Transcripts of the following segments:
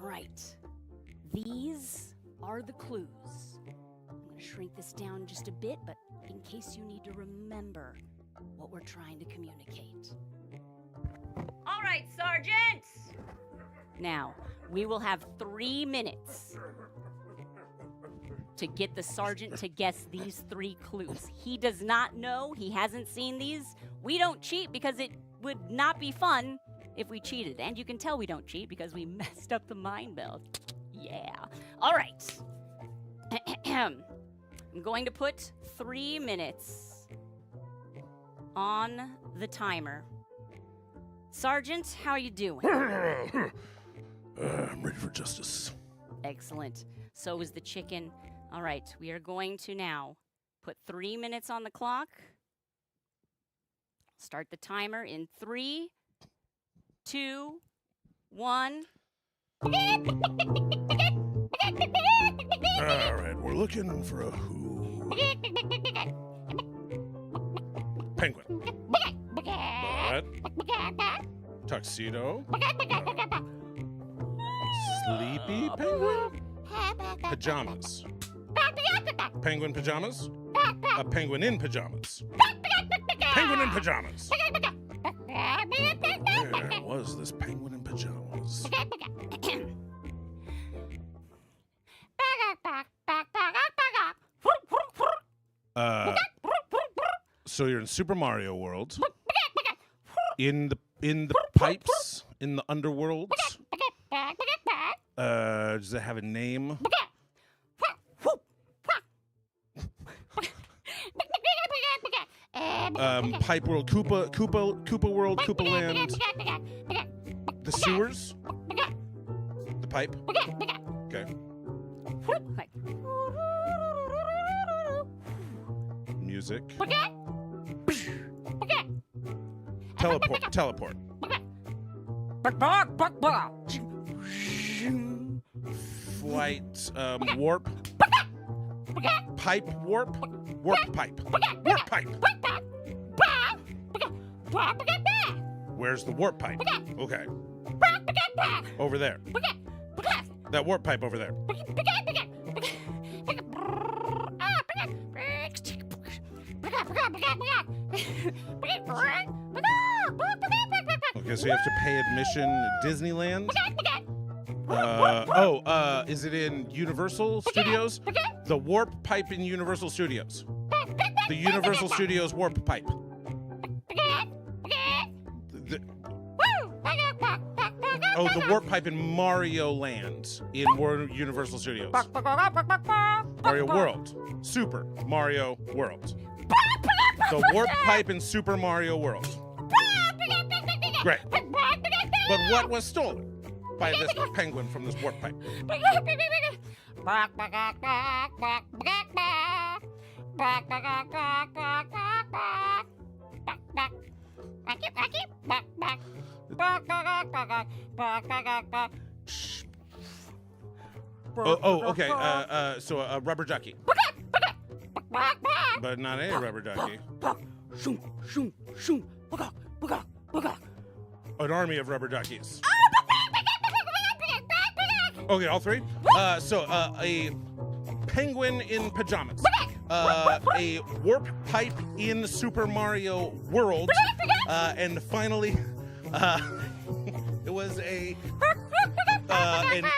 right. These are the clues. I'm going to shrink this down just a bit, but in case you need to remember what we're trying to communicate. All right, Sergeant! Now, we will have 3 minutes to get the sergeant to guess these 3 clues. He does not know. He hasn't seen these. We don't cheat because it would not be fun if we cheated. And you can tell we don't cheat because we messed up the mind meld. Yeah. All right. I'm going to put 3 minutes on the timer. Sergeant, how are you doing? I'm ready for justice. Excellent. So is the chicken. All right, we are going to now put 3 minutes on the clock. Start the timer in 3, 2, 1. All right, we're looking for a who. Penguin. But. Tuxedo. Sleepy penguin. Pajamas. Penguin pajamas. A penguin in pajamas. Penguin in pajamas. Where was this penguin in pajamas? So you're in Super Mario World. In the pipes in the underworld. Does it have a name? Pipe World, Koopa World, Koopa Land. The sewers? The pipe? Okay. Music. Teleport. Flight, warp. Pipe warp. Warp pipe. Warp pipe. Where's the warp pipe? Okay. Over there. That warp pipe over there. Okay, so you have to pay admission at Disneyland. Is it in Universal Studios? The warp pipe in Universal Studios. The Universal Studios warp pipe. The warp pipe in Mario Land in Universal Studios. Mario World. Super Mario World. The warp pipe in Super Mario World. Great. But what was stolen by this penguin from this warp pipe? Okay. So a rubber ducky. But not a rubber ducky. An army of rubber duckies. Okay, all 3? A penguin in pajamas. A warp pipe in Super Mario World. And finally, it was an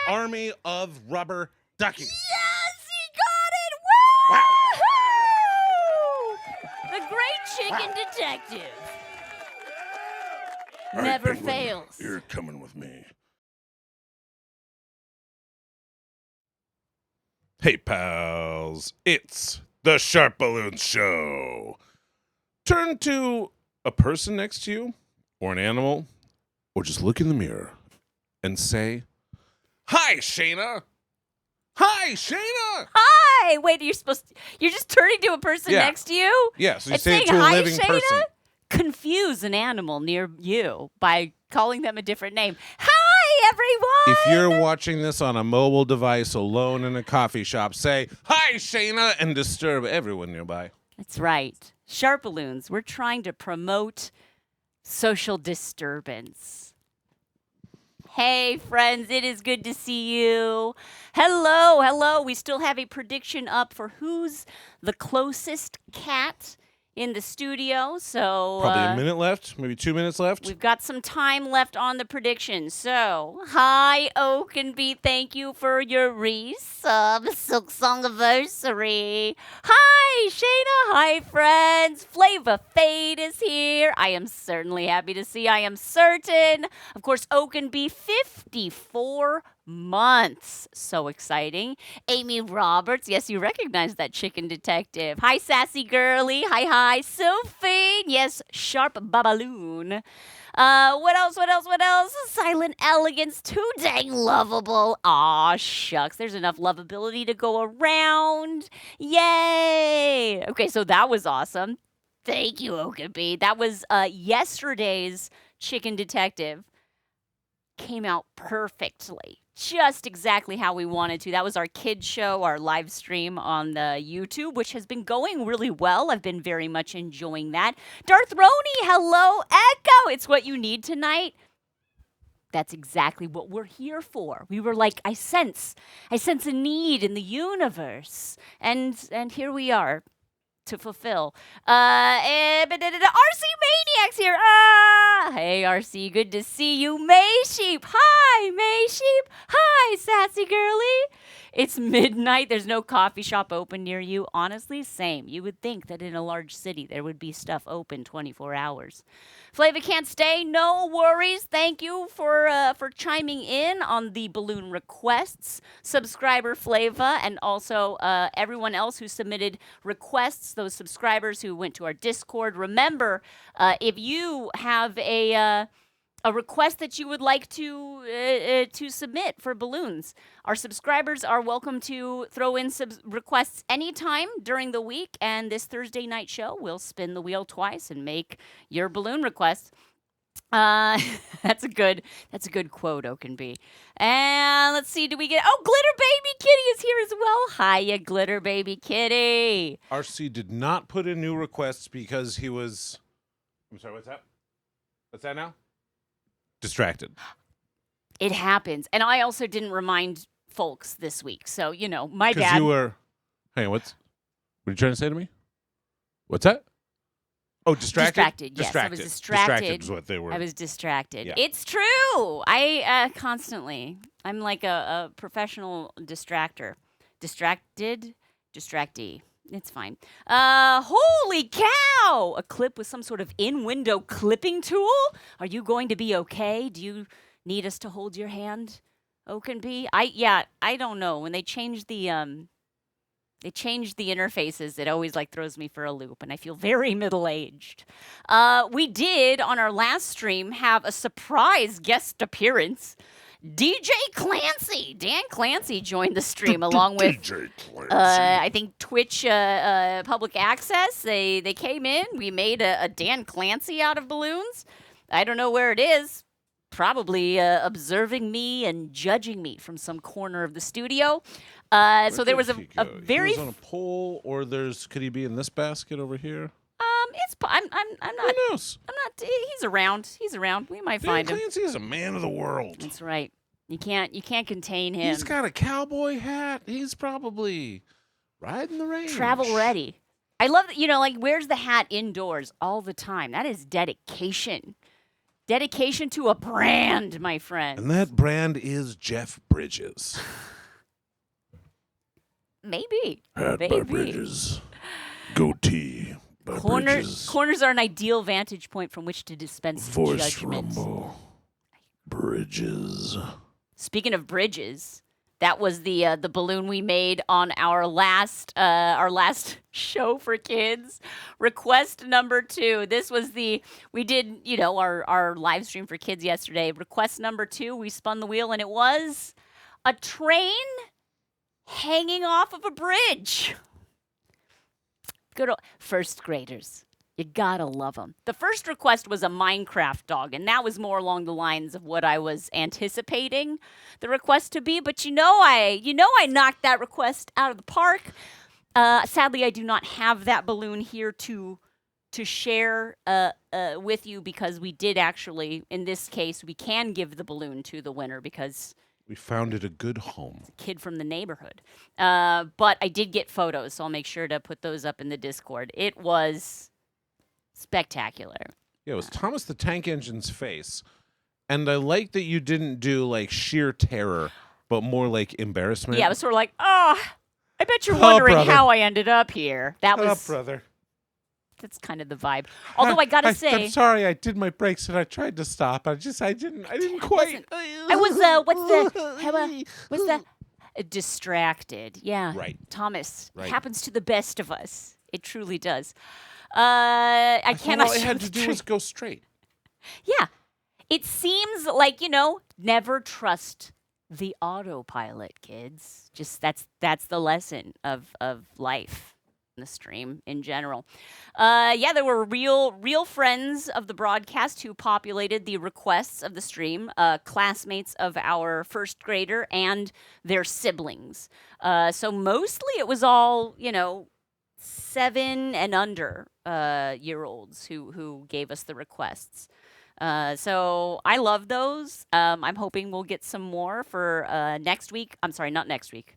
army of rubber duckies. Yes, he got it! Woo! The great chicken detective. Never penguin, fails. You're coming with me. Hey, pals. It's the SharpBalloons Show. Turn to a person next to you, or an animal, or just look in the mirror and say, "Hi, Shayna. Hi, Shayna." Hi! Wait, you're just turning to a person next to you? Yeah, so you and say it saying, to a "Hi, living Shayna?" person. Confuse an animal near you by calling them a different name. Hi, everyone! If you're watching this on a mobile device alone in a coffee shop, say, "Hi, Shayna," and disturb everyone nearby. That's right. SharpBalloons, we're trying to promote social disturbance. Hey, friends, it is good to see you. Hello, hello. We still have a prediction up for who's the closest cat in the studio. So Probably a minute left, maybe 2 minutes left. we've got some time left on the prediction. So, hi, Oakenby. Thank you for your resub. Silk Song anniversary. Hi, Shayna. Hi, friends. Flava Fade is here. I am certainly happy to see. I am certain. Of course, Oakenby, 54 months. So exciting. Amy Roberts. Yes, you recognize that chicken detective. Hi, Sassy Girly. Hi, Sophie. Yes, SharpBalloon. What else? Silent Elegance. Too dang lovable. Aw, shucks. There's enough lovability to go around. Yay. Okay, so that was awesome. Thank you, Oakenby. That was yesterday's chicken detective. Came out perfectly. Just exactly how we wanted to. That was our kids show, our live stream on the YouTube, which has been going really well. I've been very much enjoying that. Darth Roni, hello, Echo. It's what you need tonight. That's exactly what we're here for. We were like, I sense a need in the universe. And here we are to fulfill. RC Maniac's here. Hey, RC, good to see you. May Sheep. Hi, May Sheep. Hi, Sassy Girly. It's midnight. There's no coffee shop open near you. Honestly, same. You would think that in a large city there would be stuff open 24 hours. Flava can't stay. No worries. Thank you for chiming in on the balloon requests. Subscriber Flava and also everyone else who submitted requests, those subscribers who went to our Discord. Remember, if you have a request that you would like to submit for balloons, our subscribers are welcome to throw in requests anytime during the week, and this Thursday night show we'll spin the wheel twice and make your balloon request. That's a good quote, Oakenby. And let's see, do we get Glitter Baby Kitty is here as well. Hiya, Glitter Baby Kitty. RC did not put in new requests because he was I'm sorry, what's that? What's that now? Distracted. It happens. And I also didn't remind folks this week. So, my bad. Because you were... Hang on, what are you trying to say to me? What's that? Oh, distracted? Yes, I was distracted. Distracted is what they were. I was distracted. Yeah. It's true. I constantly... I'm like a professional distractor. Distracted? Distractee. It's fine. Holy cow! A clip with some sort of in-window clipping tool? Are you going to be okay? Do you need us to hold your hand, Oakenby? I don't know. When they change the interfaces, it always throws me for a loop, and I feel very middle-aged. We did, on our last stream, have a surprise guest appearance. DJ Clancy, Dan Clancy joined the stream along with DJ Clancy. I think Twitch Public Access. They came in. We made a Dan Clancy out of balloons. I don't know where it is. Probably observing me and judging me from some corner of the studio. So there was a very. He was on a pole, or could he be in this basket over here? I'm not. Who knows? I'm not. He's around. We might find him. Clancy is a man of the world. That's right. You can't contain him. He's got a cowboy hat. He's probably riding the range. Travel ready. I love that. Wears the hat indoors all the time. That is dedication. Dedication to a brand, my friend. And that brand is Jeff Bridges. Maybe. Hat by Bridges. Goatee. Corners are an ideal vantage point from which to dispense Voice judgment. rumble. Bridges. Speaking of bridges, that was the balloon we made on our last show for kids. Request number 2. This was we did our live stream for kids yesterday. Request number 2. We spun the wheel and it was a train hanging off of a bridge. Good old first graders. You gotta love them. The first request was a Minecraft dog, and that was more along the lines of what I was anticipating the request to be. But I knocked that request out of the park. Sadly, I do not have that balloon here to to share with you because we did actually, in this case, we can give the balloon to the winner because We found it a good home. kid from the neighborhood. But I did get photos, so I'll make sure to put those up in the Discord. It was spectacular. Yeah, it was Thomas the Tank Engine's face. And I like that you didn't do like sheer terror, but more like embarrassment. Yeah, it was sort of like, oh, I bet you're wondering brother. how I ended up here. That Shut up, was, brother. that's kind of the vibe. Although I gotta say, I'm sorry, I did my brakes and I tried to stop. I didn't quite. I was, what's that? Distracted. Yeah. Right. Thomas, Right. happens to the best of us. It truly does. I cannot. All I show had the to do tree. was go straight. Yeah. It seems like, never trust the autopilot, kids. Just that's the lesson of life in the stream in general. There were real friends of the broadcast who populated the requests of the stream, classmates of our first grader and their siblings. So mostly it was all, 7 and under year olds who gave us the requests. So I love those. I'm hoping we'll get some more for next week. I'm sorry, not next week.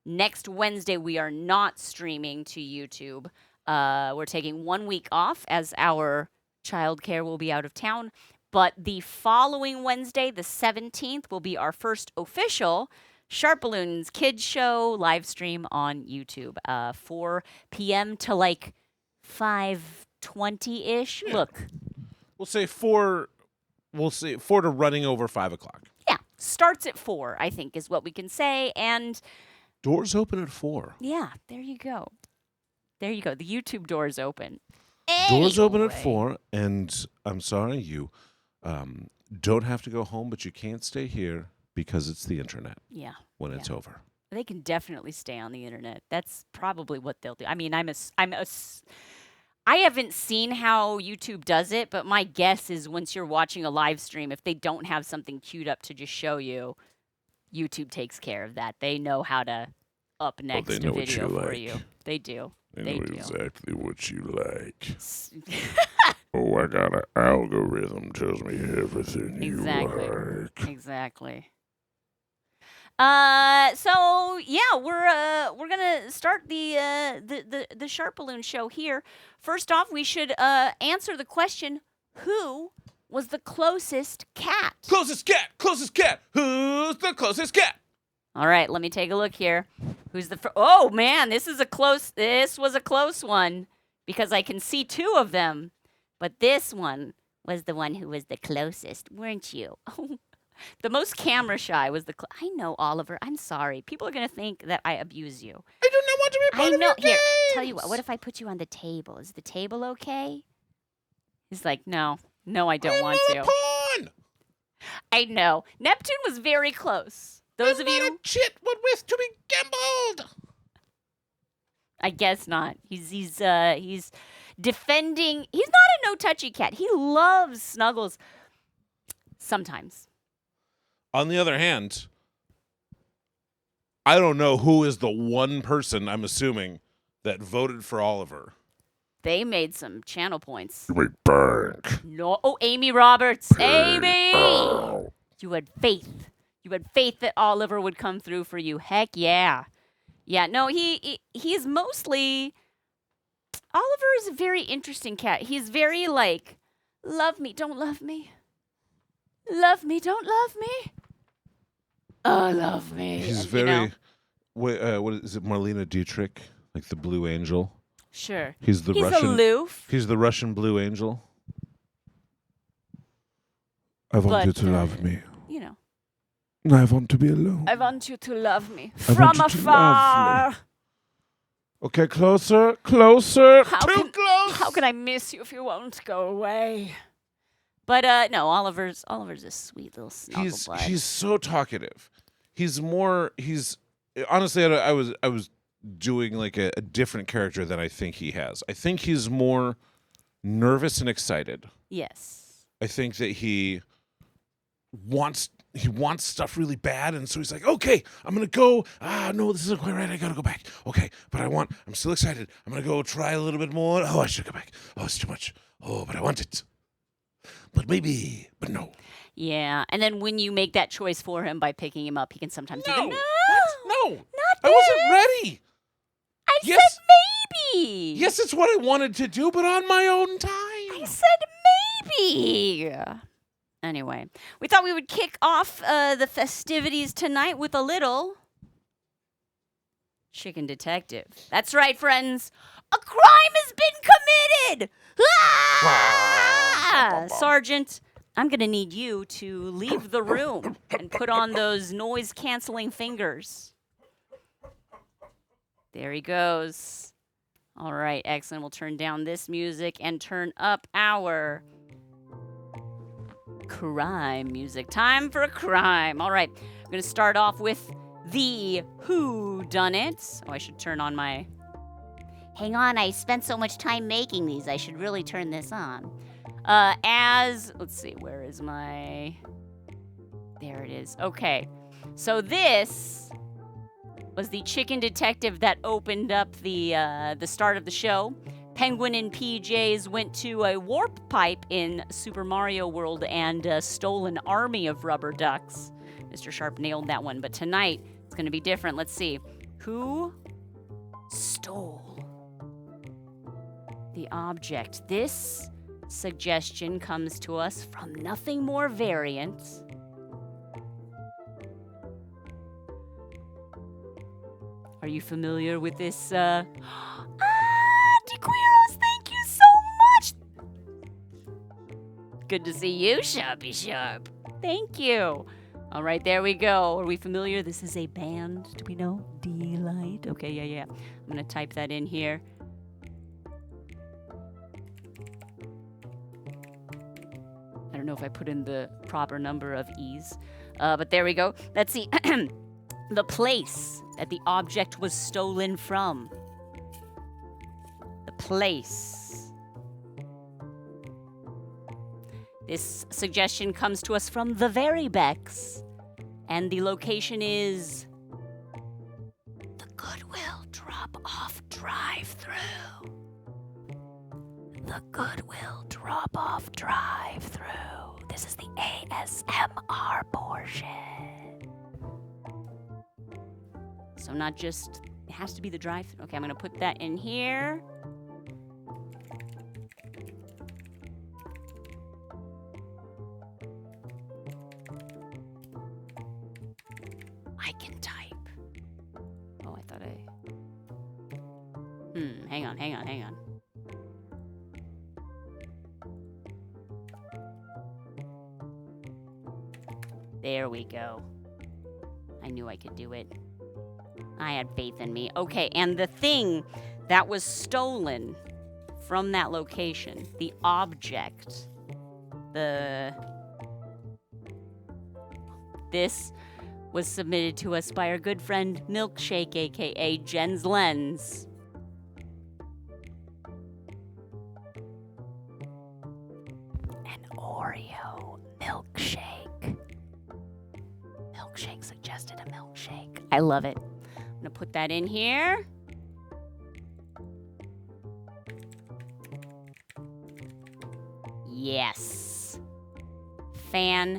Next Wednesday, we are not streaming to YouTube. We're taking 1 week off as our childcare will be out of town. But the following Wednesday, the 17th, will be our first official SharpBalloons Kids Show live stream on YouTube. 4 p.m. to like 5:20-ish. Yeah. Look. We'll say 4 to running over 5 o'clock. Yeah, starts at 4, I think, is what we can say. And Doors open at 4. yeah, there you go. There you go. The YouTube door's open. Doors open at Anyway. 4, and I'm sorry, you don't have to go home, but you can't stay here because it's the internet Yeah, when it's over. they can definitely stay on the internet. That's probably what they'll do. I mean, I haven't seen how YouTube does it, but my guess is once you're watching a live stream, if they don't have something queued up to just show you, YouTube takes care of that. They know how to up next they a know what video you for like. you. They do. They They know do. exactly what you like. Oh, I got an algorithm tells me everything Exactly. you like. Exactly. So yeah, we're gonna start the SharpBalloon show here. First off, we should answer the question: who was the closest cat? Closest cat! Closest cat! Who's the closest cat? All right, let me take a look here. Who's the oh man, this was a close one because I can see 2 of them, but this one was the one who was the closest, weren't you? The most camera shy was the. I know, Oliver. I'm sorry. People are gonna think that I abuse you. I do not want to be part I of know. your Here, tell you games. what if I put you on the table? Is the table okay? He's like, no, I don't want I'm to. not a pawn. I know. Neptune was very close. Those I'm of not you, a chit what with to be gambled. I guess not. He's defending. He's not a no touchy cat. He loves snuggles. Sometimes. On the other hand, I don't know who is the one person, I'm assuming, that voted for Oliver. They made some channel points. You make bank. No. Oh, Amy Roberts. Amy! You had faith. You had faith that Oliver would come through for you. Heck yeah. Yeah, no, he's mostly... Oliver is a very interesting cat. He's very like, love me, don't love me. Love me, don't love me. Oh, love me. He's You very. know? What is it? Marlene Dietrich, like the Blue Angel. Sure. He's the He's Russian. aloof. He's the Russian Blue Angel. I want you But, to love me. You know. I want to be alone. I want you to love me I from want you to afar. love Okay, closer, closer, How too can- close. How can I miss you if you won't go away? But no, Oliver's a sweet little snuggle bud. He's so talkative. He's honestly I was doing like a different character than I think he has. I think he's more nervous and excited. Yes. I think that he wants he wants stuff really bad, and so he's like, okay, I'm gonna go. No, this isn't quite right. I gotta go back. Okay, but I'm still excited. I'm gonna go try a little bit more. Oh, I should go back. Oh, it's too much. Oh, but I want it. But no. Yeah, and then when you make that choice for him by picking him up, he can sometimes do No. the no. No. Not I wasn't ready. I Yes. said maybe. Yes, it's what I wanted to do, but on my own time. I said maybe. Anyway, we thought we would kick off the festivities tonight with a little Chicken Detective. That's right, friends. A crime has been committed. Sergeant, I'm going to need you to leave the room and put on those noise-canceling fingers. There he goes. All right, excellent. We'll turn down this music and turn up our crime music. Time for a crime. All right, I'm going to start off with the whodunit. Oh, I should turn on my... Hang on, I spent so much time making these. I should really turn this on. Let's see, where is my... There it is. Okay, so this was the Chicken Detective that opened up the start of the show. Penguin and PJs went to a warp pipe in Super Mario World and stole an army of rubber ducks. Mr. Sharp nailed that one, but tonight it's going to be different. Let's see. Who stole the object? This suggestion comes to us from Nothing More Variant. Are you familiar with this? DeQueros, thank you so much. Good to see you, Sharpie Sharp. Thank you. All right, there we go. Are we familiar? This is a band. Do we know? D-Light. Okay, yeah. I'm going to type that in here. I don't know if I put in the proper number of E's, but there we go. Let's see. The place that the object was stolen from. The place. This suggestion comes to us from the Very Becks, and the location is the Goodwill Drop-Off Drive-Thru. The Goodwill Drop-Off Drive-Thru. This is the ASMR portion. So not just, it has to be the drive-thru. Okay, I'm going to put that in here. I can type. Oh, I thought I... Hang on. There we go. I knew I could do it. I had faith in me. Okay, and the thing that was stolen from that location, the object, this was submitted to us by our good friend Milkshake, aka Jen's Lens. An Oreo milkshake. Milkshake suggested a milkshake. I love it. I'm gonna put that in here. Yes. Fantastic.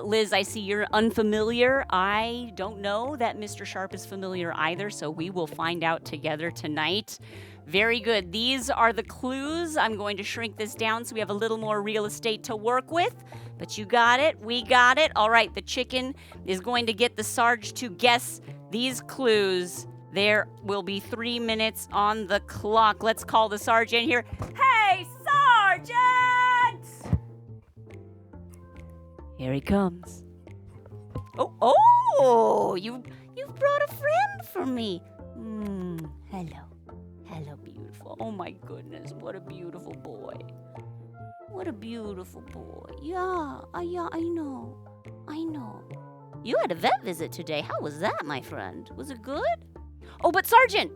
Liz, I see you're unfamiliar. I don't know that Mr. Sharp is familiar either, so we will find out together tonight. Very good. These are the clues. I'm going to shrink this down so we have a little more real estate to work with. But you got it. We got it. All right, the chicken is going to get the Sarge to guess these clues. There will be 3 minutes on the clock. Let's call the Sergeant here. Hey, Sergeant! Here he comes. Oh, you've brought a friend for me. Hello, beautiful. Oh my goodness, what a beautiful boy. What a beautiful boy. Yeah, I know. You had a vet visit today. How was that, my friend? Was it good? Oh, but Sergeant,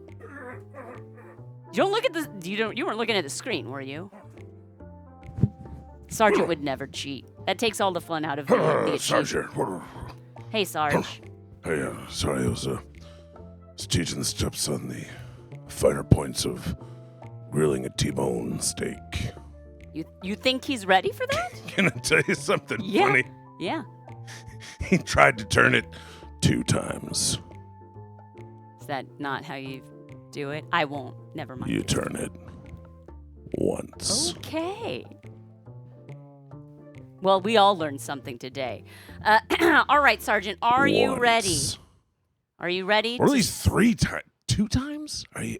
you weren't looking at the screen, were you? Sergeant would never cheat. That takes all the fun out of the achievement. Sergeant. Hey, Sarge. Hey, sorry, I was teaching the steps on the finer points of grilling a T-bone steak. You think he's ready for that? Can I tell you something Yeah. funny? Yeah. He tried to turn it 2 times. Is that not how you do it? I won't. Never mind. You turn it once. Okay. Well, we all learned something today. All right, Sergeant, are you ready? Once. Are you ready? Or at least 3 times. 2 times? Are you?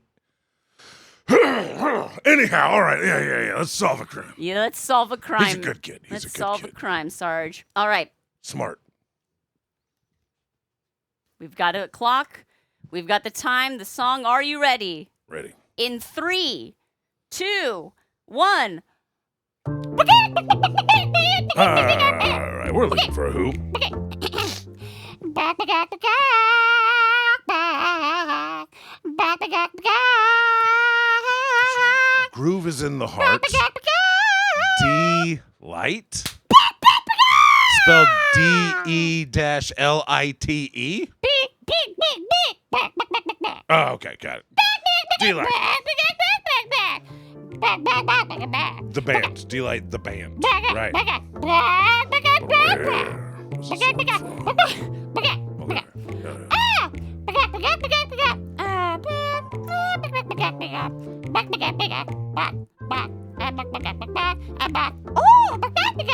Anyhow, all right. Yeah. Let's solve a crime. Yeah, let's solve a crime. He's a good kid. Let's solve a crime, Sarge. All right. Smart. We've got a clock. We've got the time, the song. Are you ready? Ready. In 3, 2, 1. All right. We're looking for a who. Groove is in the heart. D-light? Spelled D-E-L-I-T-E? Oh, okay, got it. D-light. The band. D-light, the band. Right.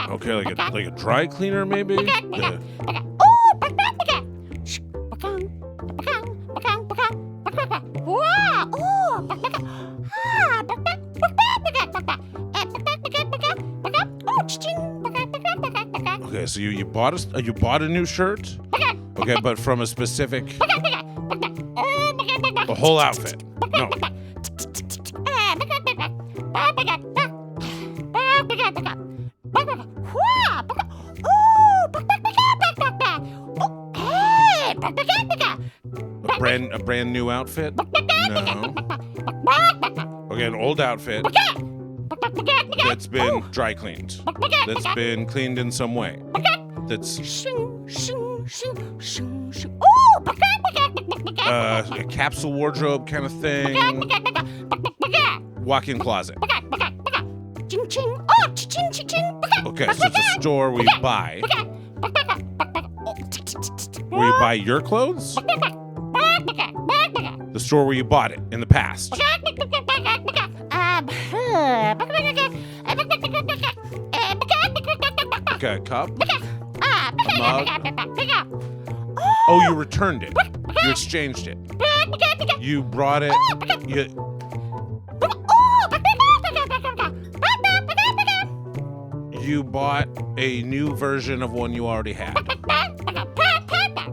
Okay, like a dry cleaner, maybe? Yeah. Okay, so you bought a new shirt? Okay, but from a specific the whole outfit. No. A brand new outfit? No. Okay, an old outfit that's been dry cleaned. That's been cleaned in some way. That's a capsule wardrobe kind of thing. Walk-in closet. Okay, so it's a store where you buy. Where you buy your clothes? The store where you bought it in the past. Okay, a cup? Mug? Oh, you returned it. You exchanged it. You brought it. You bought a new version of one you already had.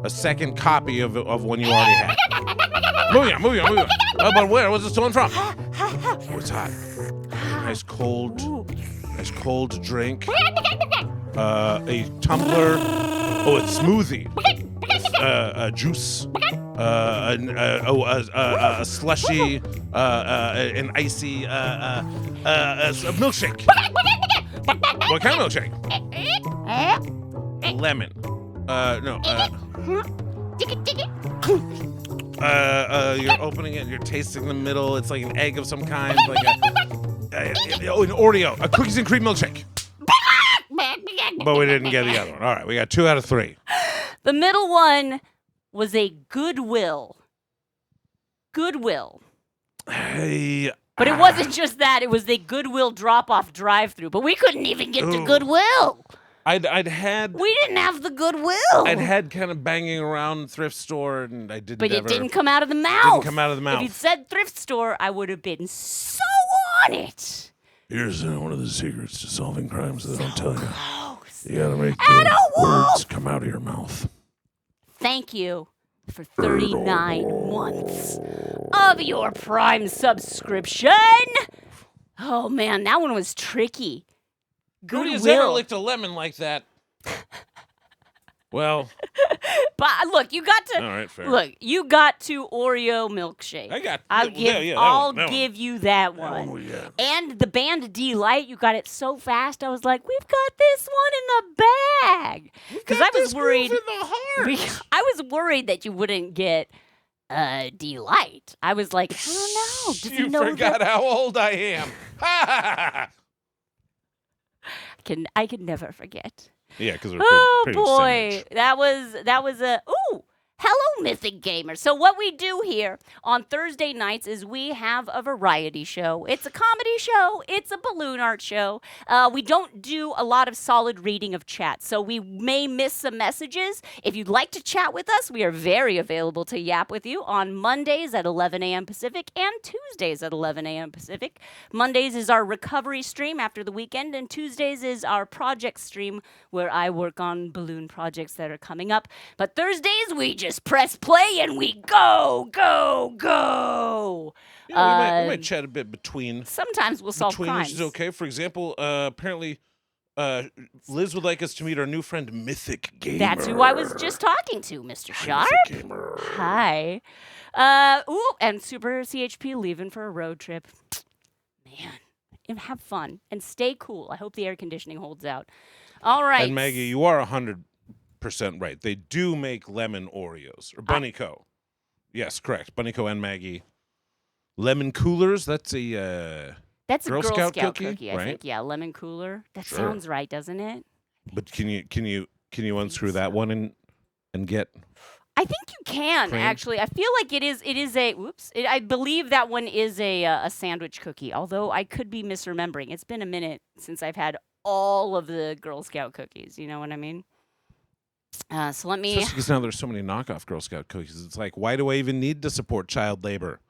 A second copy of one you already had. Moving on. But where was it stolen from? Oh, it's hot. Nice cold drink. A tumbler. Oh, a smoothie. A juice. A slushy. An icy. A milkshake. What kind of milkshake? Lemon. No. You're opening it, you're tasting the middle. It's like an egg of some kind, like an Oreo, a cookies and cream milkshake. But we didn't get the other one. All right, we got 2 out of 3. The middle one was a Goodwill. Hey. But it wasn't just that. It was a Goodwill drop-off drive-through. But we couldn't even get to Goodwill. We didn't have the Goodwill. I'd had kind of banging around thrift store, and I didn't. But it didn't come out of the mouth. Didn't come out of the mouth. If you'd said thrift store, I would have been so on it. Here's one of the secrets to solving crimes that I don't tell you. Close. You gotta make the words come out of your mouth. Thank you for 39 months of your Prime subscription. Oh, man, that one was tricky. Nobody's Goodwill. ever licked a lemon like that. Well, But look, look, you got to. All right, fair. Look, you got to Oreo milkshake. I got. I'll that one. give you that one. That one we got. And the Band Delight, you got it so fast. I was like, we've got this one in the bag. Because I was worried. In the heart. I was worried that you wouldn't get Delight. I was like, I don't know. Does You he know forgot how old I am. I can never forget. Yeah, because we're Oh pretty much the same boy, age. that was a ooh. Hello, Mythic Gamer. So what we do here on Thursday nights is we have a variety show. It's a comedy show. It's a balloon art show. We don't do a lot of solid reading of chat, so we may miss some messages. If you'd like to chat with us, we are very available to yap with you on Mondays at 11 a.m. Pacific and Tuesdays at 11 a.m. Pacific. Mondays is our recovery stream after the weekend, and Tuesdays is our project stream where I work on balloon projects that are coming up. But Thursdays, we just press play and we go, go, go. Yeah, we might chat a bit between. Sometimes we'll solve Between, crimes. which is okay. For example, apparently, Liz would like us to meet our new friend, Mythic Gamer. That's who I was just talking to, Mr. Sharp. Mythic Gamer. Hi. And Super CHP leaving for a road trip. Man, and have fun and stay cool. I hope the air conditioning holds out. All right. And Maggie, you are 100% right. They do make lemon Oreos or Bunny Co. Yes, correct. Bunny Co. and Maggie. Lemon coolers. That's a That's Girl a Girl Scout Scout cookie, cookie, I right? think. Yeah, lemon cooler. That Sure. sounds right, doesn't it? But can you unscrew that one and get? I think you can Cream? actually. I feel like it is a. Whoops! I believe that one is a sandwich cookie. Although I could be misremembering. It's been a minute since I've had all of the Girl Scout cookies. You know what I mean? So let me. Especially because now there's so many knockoff Girl Scout cookies. It's like, why do I even need to support child labor?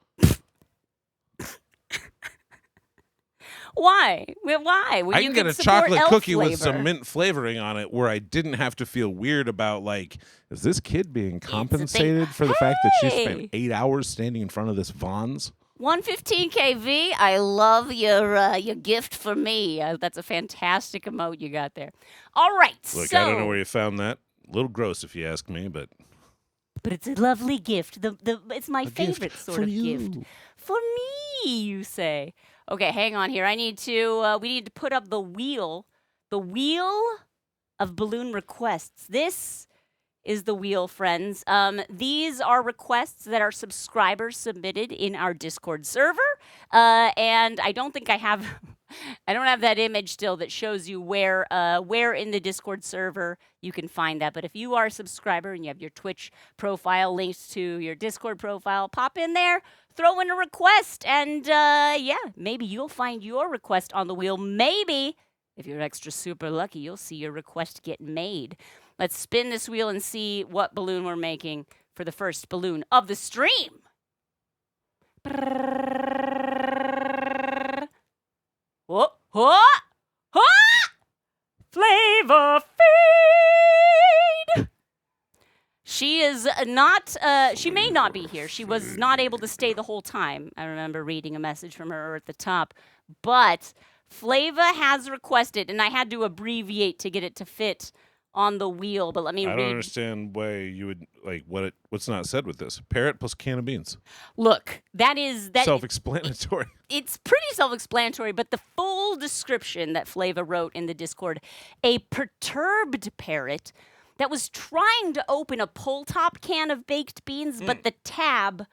Why? Why? Well, I you can get a support chocolate elf cookie with flavor. some mint flavoring on it where I didn't have to feel weird about, like, is this kid being compensated for the fact that she spent Hey! 8 hours standing in front of this Vons? 115 kV. I love your gift for me. That's a fantastic emote you got there. All right. Look, so, I don't know where you found that. A little gross if you ask me, but but it's a lovely gift. It's my favorite sort for of you. gift. For me, you say. Okay, hang on here. I need to. We need to put up the wheel of balloon requests. This is the wheel, friends. These are requests that our subscribers submitted in our Discord server, and I don't think I have. I don't have that image still that shows you where in the Discord server you can find that. But if you are a subscriber and you have your Twitch profile linked to your Discord profile, pop in there, throw in a request, and yeah, maybe you'll find your request on the wheel. Maybe, if you're extra super lucky, you'll see your request get made. Let's spin this wheel and see what balloon we're making for the first balloon of the stream. Oh, oh, oh! Flavor Feed! She is not, she may not be here. She was not able to stay the whole time. I remember reading a message from her at the top. But Flava has requested, and I had to abbreviate to get it to fit on the wheel, but let me I read. don't understand why you would, like, what's not said with this. Parrot plus can of beans. Look, that Self-explanatory. it's pretty self-explanatory, but the full description that Flava wrote in the Discord, a perturbed parrot that was trying to open a pull-top can of baked beans, but the tab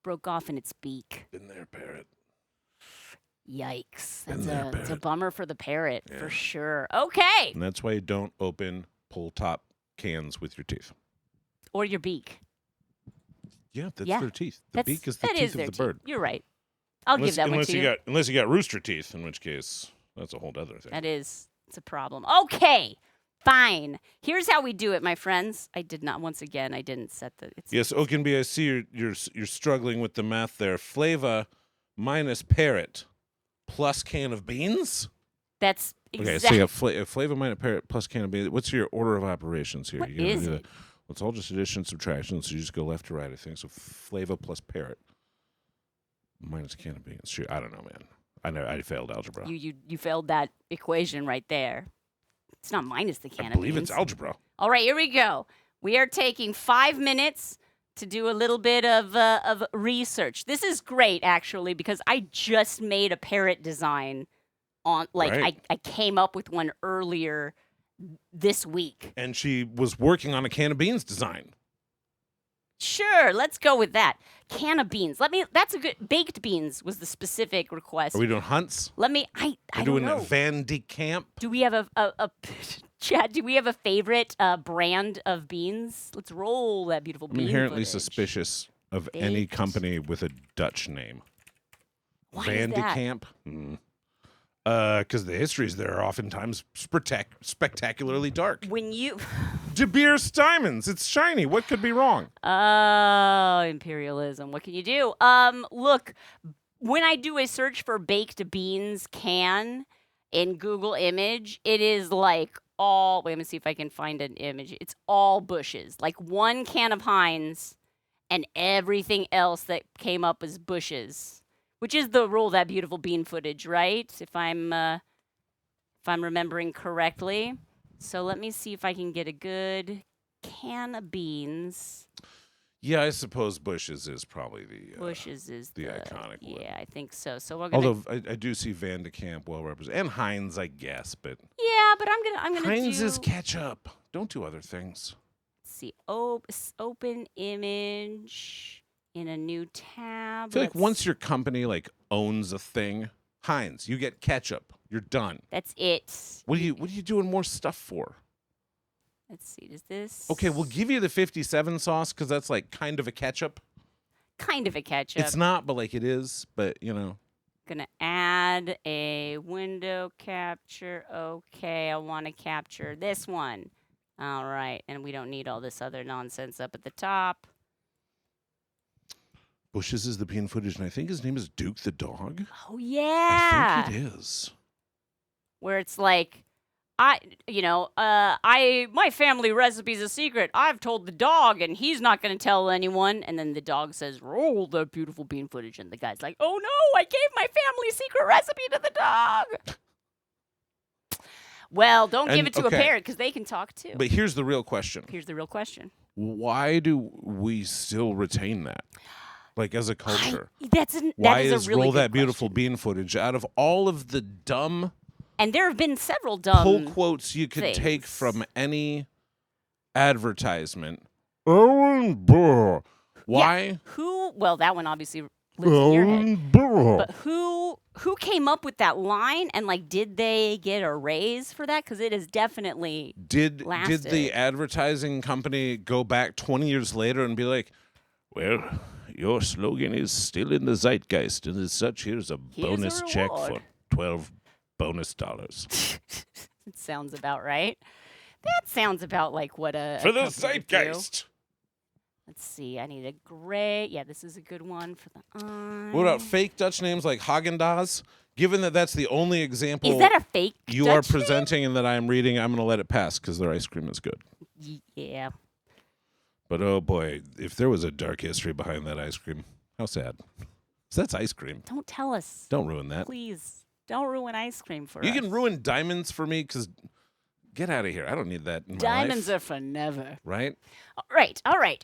broke off in its beak. Been there, parrot. Yikes. Been there, That's a parrot. bummer for the parrot, Yeah. for sure. Okay. And that's why you don't open pull-top cans with your teeth. Or your beak. Yeah, that's Yeah. their teeth. The That's, beak is the that teeth is of their the teeth. bird. You're right. I'll give that one to you. Unless you got rooster teeth, in which case that's a whole other thing. It's a problem. Okay, fine. Here's how we do it, my friends. I didn't set the. Yes, Oakenby, I see you're struggling with the math there. Flava minus parrot plus can of beans. That's Okay, exactly. so you have Flava minus parrot plus can of beans. What's your order of operations here? What You gotta is do it? Well, it's all just addition, subtraction, so you just go left to right, I think. So Flava plus parrot minus can of beans. Shoot, I don't know, man. I failed algebra. You failed that equation right there. It's not minus the can I of believe beans. it's algebra. All right, here we go. We are taking 5 minutes to do a little bit of research. This is great, actually, because I just made a parrot design on, Right. I came up with one earlier this week. And she was working on a can of beans design. Sure, let's go with that. Can of beans. That's a good, baked beans was the specific request. Are we doing hunts? I We're don't doing know. Van de Camp. Do we have a Chad, do we have a favorite brand of beans? Let's roll that beautiful I'm bean inherently footage. suspicious of any Baked. company with a Dutch name. Why Van is de that? Camp? Because the histories there are oftentimes spectacularly dark. When you De Beer Stymons, it's shiny. What could be wrong? Oh, imperialism. What can you do? Look, when I do a search for baked beans can in Google image, it is like all, wait, let me see if I can find an image. It's all bushes. Like one can of Heinz and everything else that came up as bushes. Which is the roll that beautiful bean footage, right? If I'm remembering correctly. So let me see if I can get a good can of beans. Yeah, I suppose Bush's is probably the Bushes is the iconic one. Yeah, I think so. So we're gonna. Although I do see Van de Camp well represented, and Heinz, I guess, but Yeah, but I'm gonna Heinz do. is ketchup. Don't do other things. Let's see. Open image in a new tab. I feel like Let's- once your company like owns a thing, Heinz, you get ketchup. You're done. That's it. What are you doing more stuff for? Let's see. Does this? Okay, we'll give you the 57 sauce because that's like kind of a ketchup. Kind of a ketchup. It's not, but like it is. But you know, Gonna add a window capture. Okay, I want to capture this one. All right, and we don't need all this other nonsense up at the top. Bush's is the bean footage, and I think his name is Duke the dog. Oh yeah. I think it is. Where it's like, my family recipe's a secret. I've told the dog, and he's not going to tell anyone. And then the dog says, "Roll the beautiful bean footage," and the guy's like, "Oh no, I gave my family secret recipe to the dog." Well, don't give And- it to okay. a parrot because they can talk too. But here's the real question: Here's the real question. why do we still retain that, like as a culture? That Why is is a really roll good that beautiful question. bean footage out of all of the dumb And there have been several pull dumb. quotes you could take things. from any advertisement? Aaron Burr. Why? Who? Well, that one obviously lives in your head. Burr. But who came up with that line and like did they get a raise for that? Because it is definitely Did lasted. the advertising company go back 20 years later and be like, well, your slogan is still in the zeitgeist, and as such, here's a Here's a bonus check for reward." 12 bonus dollars. it sounds about right. That sounds about like what a For the company would do. zeitgeist. Let's see. I need a gray. Yeah, this is a good one for the eye. What about fake Dutch names like Haagen-Dazs? Given that that's the only example Is that a fake? you are Dutch name? presenting and that I am reading, I'm going to let it pass because their ice cream is good. Yeah. But oh boy, if there was a dark history behind that ice cream, how sad. So that's ice cream. Don't tell us. Don't ruin that. Please. Don't ruin ice cream for us. You can ruin diamonds for me because get out of here. I don't need that in my Diamonds life. are for never. Right? All right.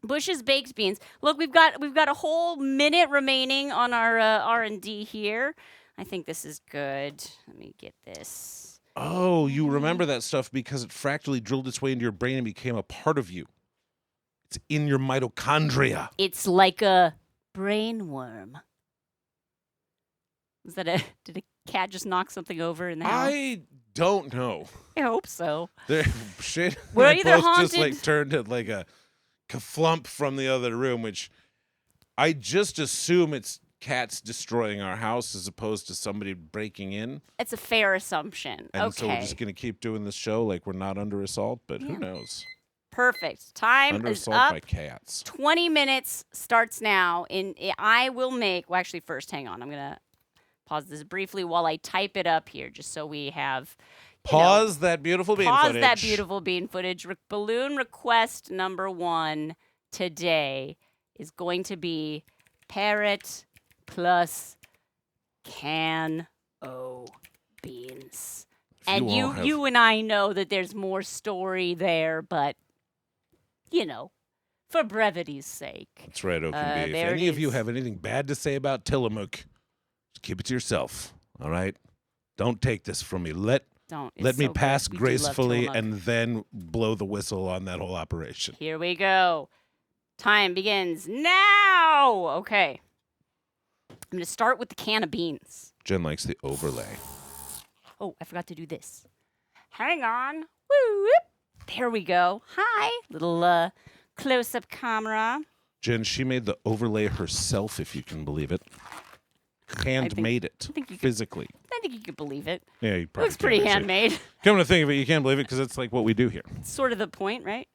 Bush's baked beans. Look, we've got a whole minute remaining on our R&D here. I think this is good. Let me get this. Oh, you remember that stuff because it fractally drilled its way into your brain and became a part of you. It's in your mitochondria. It's like a brain worm. Was that did a cat just knock something over in the house? I don't know. I hope so. They're, shit. We're and I either both just like haunted- turned to like a flump from the other room, which I just assume it's cats destroying our house as opposed to somebody breaking in. It's a fair assumption. And okay. so we're just gonna keep doing this show like we're not under assault, but Yeah. who knows? Perfect. Time Under is assault up. by cats. 20 minutes starts now. I will make. Well, actually, first, hang on. I'm gonna pause this briefly while I type it up here, just so we have. Pause that beautiful bean Pause footage. that beautiful bean footage. Balloon request number 1 today is going to be parrot plus can o beans. And you and I know that there's more story there, but, you know, for brevity's sake. That's right, Oakenby. If there any it of you is. have anything bad to say about Tillamook, just keep it to yourself, all right? Don't take this from me. Let It's me so good. pass We do love gracefully Tillamook. and then blow the whistle on that whole operation. Here we go. Time begins now. Okay. I'm going to start with the can of beans. Jen likes the overlay. Oh, I forgot to do this. Hang on. Woo! There we go. Hi. Little close-up camera. Jen, she made the overlay herself, if you can believe it. Handmade it think you could- physically. I think you could believe it. Yeah, you probably Looks pretty can, actually. handmade. Come to think of it, you can't believe it because it's like what we do here. It's sort of the point, right?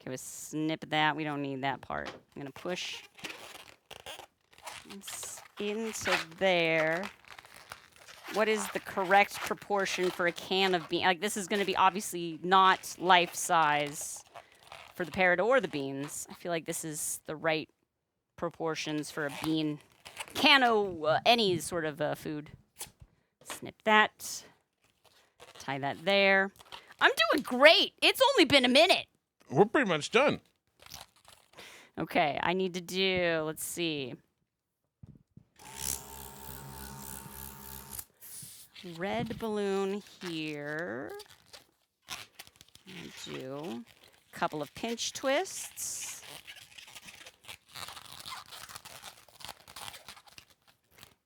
Okay, we snip that. We don't need that part. I'm going to push this into there. What is the correct proportion for a can of beans? Like, this is going to be obviously not life size for the parrot or the beans. I feel like this is the right proportions for a bean. Any sort of food. Snip that. Tie that there. I'm doing great. It's only been a minute. We're pretty much done. Okay, I need to do, let's see. Red balloon here. And do a couple of pinch twists.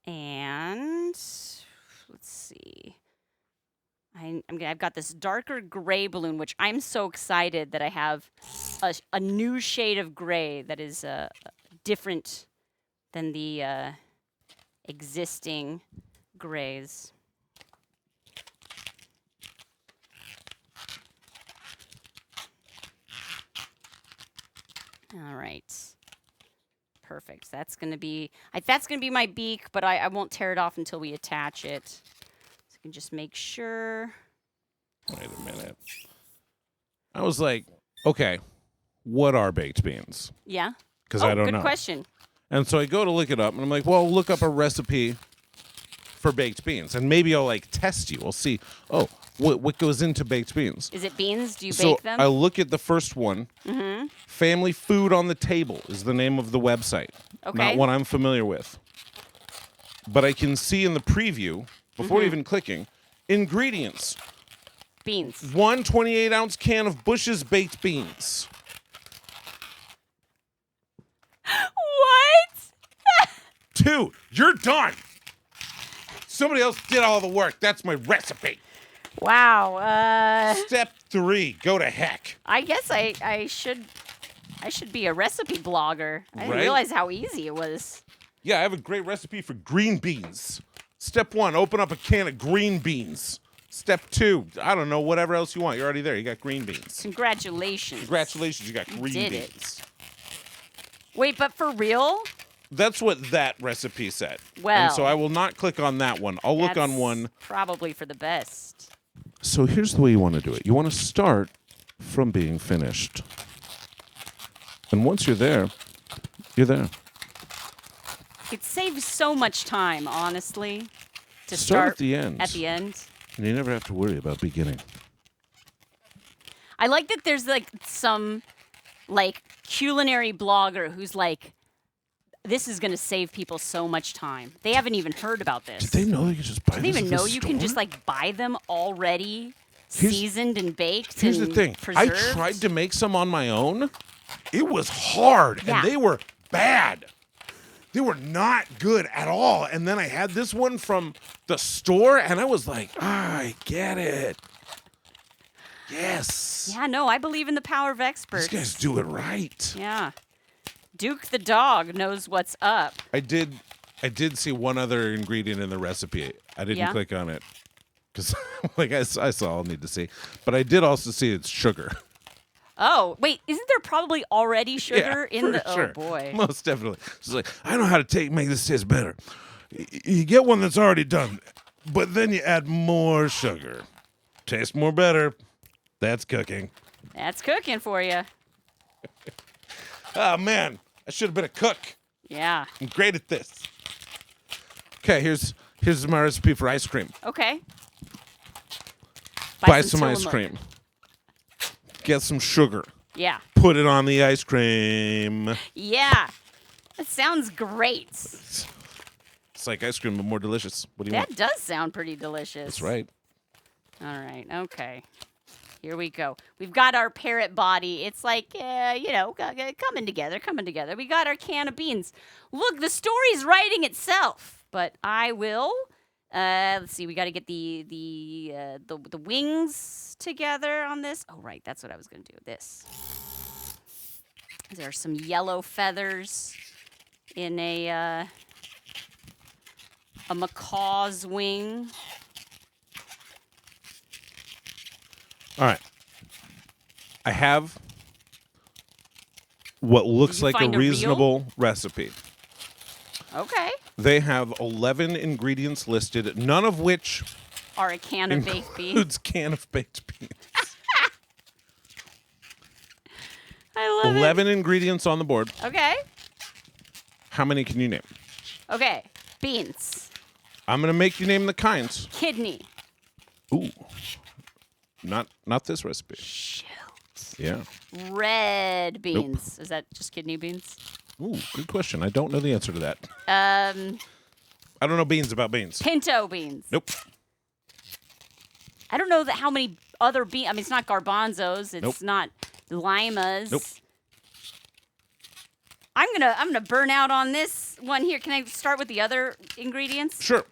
And let's see. I've got this darker gray balloon, which I'm so excited that I have a new shade of gray that is different than the existing grays. All right. Perfect. That's gonna be my beak, but I won't tear it off until we attach it. So I can just make sure. Wait a minute. I was like, okay, what are baked beans? Yeah. Because I don't good know. question. And so I go to look it up, and I'm like, well, look up a recipe for baked beans, and maybe I'll like test you. I'll see. Oh, what goes into baked beans? Is it beans? Do you So bake them? I look at the first one. Mm-hmm. Family Food on the Table is the name of the website. Okay. Not one I'm familiar with. But I can see in the preview, before Mm-hmm. even clicking, ingredients. Beans. 1 28-ounce can of Bush's baked beans. What? 2, you're done. Somebody else did all the work. That's my recipe. Wow. Step 3, go to heck. I guess I should be a recipe blogger. I didn't Right? realize how easy it was. Yeah, I have a great recipe for green beans. Step 1, open up a can of green beans. Step 2, I don't know, whatever else you want. You're already there. You got green beans. Congratulations. Congratulations, you got green did it. beans. Wait, but for real? That's what that recipe said. Well, and so I will not click on that one. I'll look on That's one. Probably for the best. So here's the way you want to do it. You want to start from being finished. And once you're there, you're there. It saves so much time, honestly, to Start at the end. At the end. And you never have to worry about beginning. I like that there's like some like culinary blogger who's like, this is going to save people so much time. They haven't even heard about this. Did they know you could just buy Do they this even at the know you can just store? like buy them already Here's- seasoned and baked Here's and the thing. preserved? I tried to make some on my own. It was hard, Yeah. and they were bad. They were not good at all. And then I had this one from the store, and I was like, I get it. Yes. Yeah, no, I believe in the power of experts. These guys do it right. Yeah. Duke the dog knows what's up. I did see one other ingredient in the recipe. I didn't Yeah? click on it because, like, I saw I'll need to see. But I did also see it's sugar. Oh, wait, isn't there probably already sugar Yeah, in for the sure. Oh boy. Most definitely. It's like, I know how to make this taste better. You get one that's already done, but then you add more sugar. Taste more better. That's cooking. That's cooking for you. Oh man, I should have been a cook. Yeah. I'm great at this. Okay, here's my recipe for ice cream. Okay. Buy some ice Tillamook. cream. Get some sugar. Yeah. Put it on the ice cream. Yeah. That sounds great. It's like ice cream, but more delicious. What do you want? That does sound pretty delicious. That's right. All right. Okay. Here we go. We've got our parrot body. It's like, coming together. We got our can of beans. Look, the story's writing itself. But I will. Let's see. We got to get the wings together on this. Oh, right. That's what I was going to do. This. There are some yellow feathers in a macaw's wing. All right. I have what looks Did you like a find a reel? reasonable recipe. Okay. They have 11 ingredients listed, none of which Or a can of baked beans. includes can of baked beans. I love 11 ingredients on the board. it. Okay. How many can you name? Okay. Beans. I'm going to make you name the kinds. Kidney. Ooh. Not this recipe. Shoot. Yeah. Red beans. Is that just kidney beans? Ooh, good question. I don't know the answer to that. Um, I don't know beans about beans. pinto beans. Nope. I don't know how many other beans. I mean, it's not garbanzos. It's Nope. not limas. Nope. I'm gonna burn out on this one here. Can I start with the other ingredients? Sure.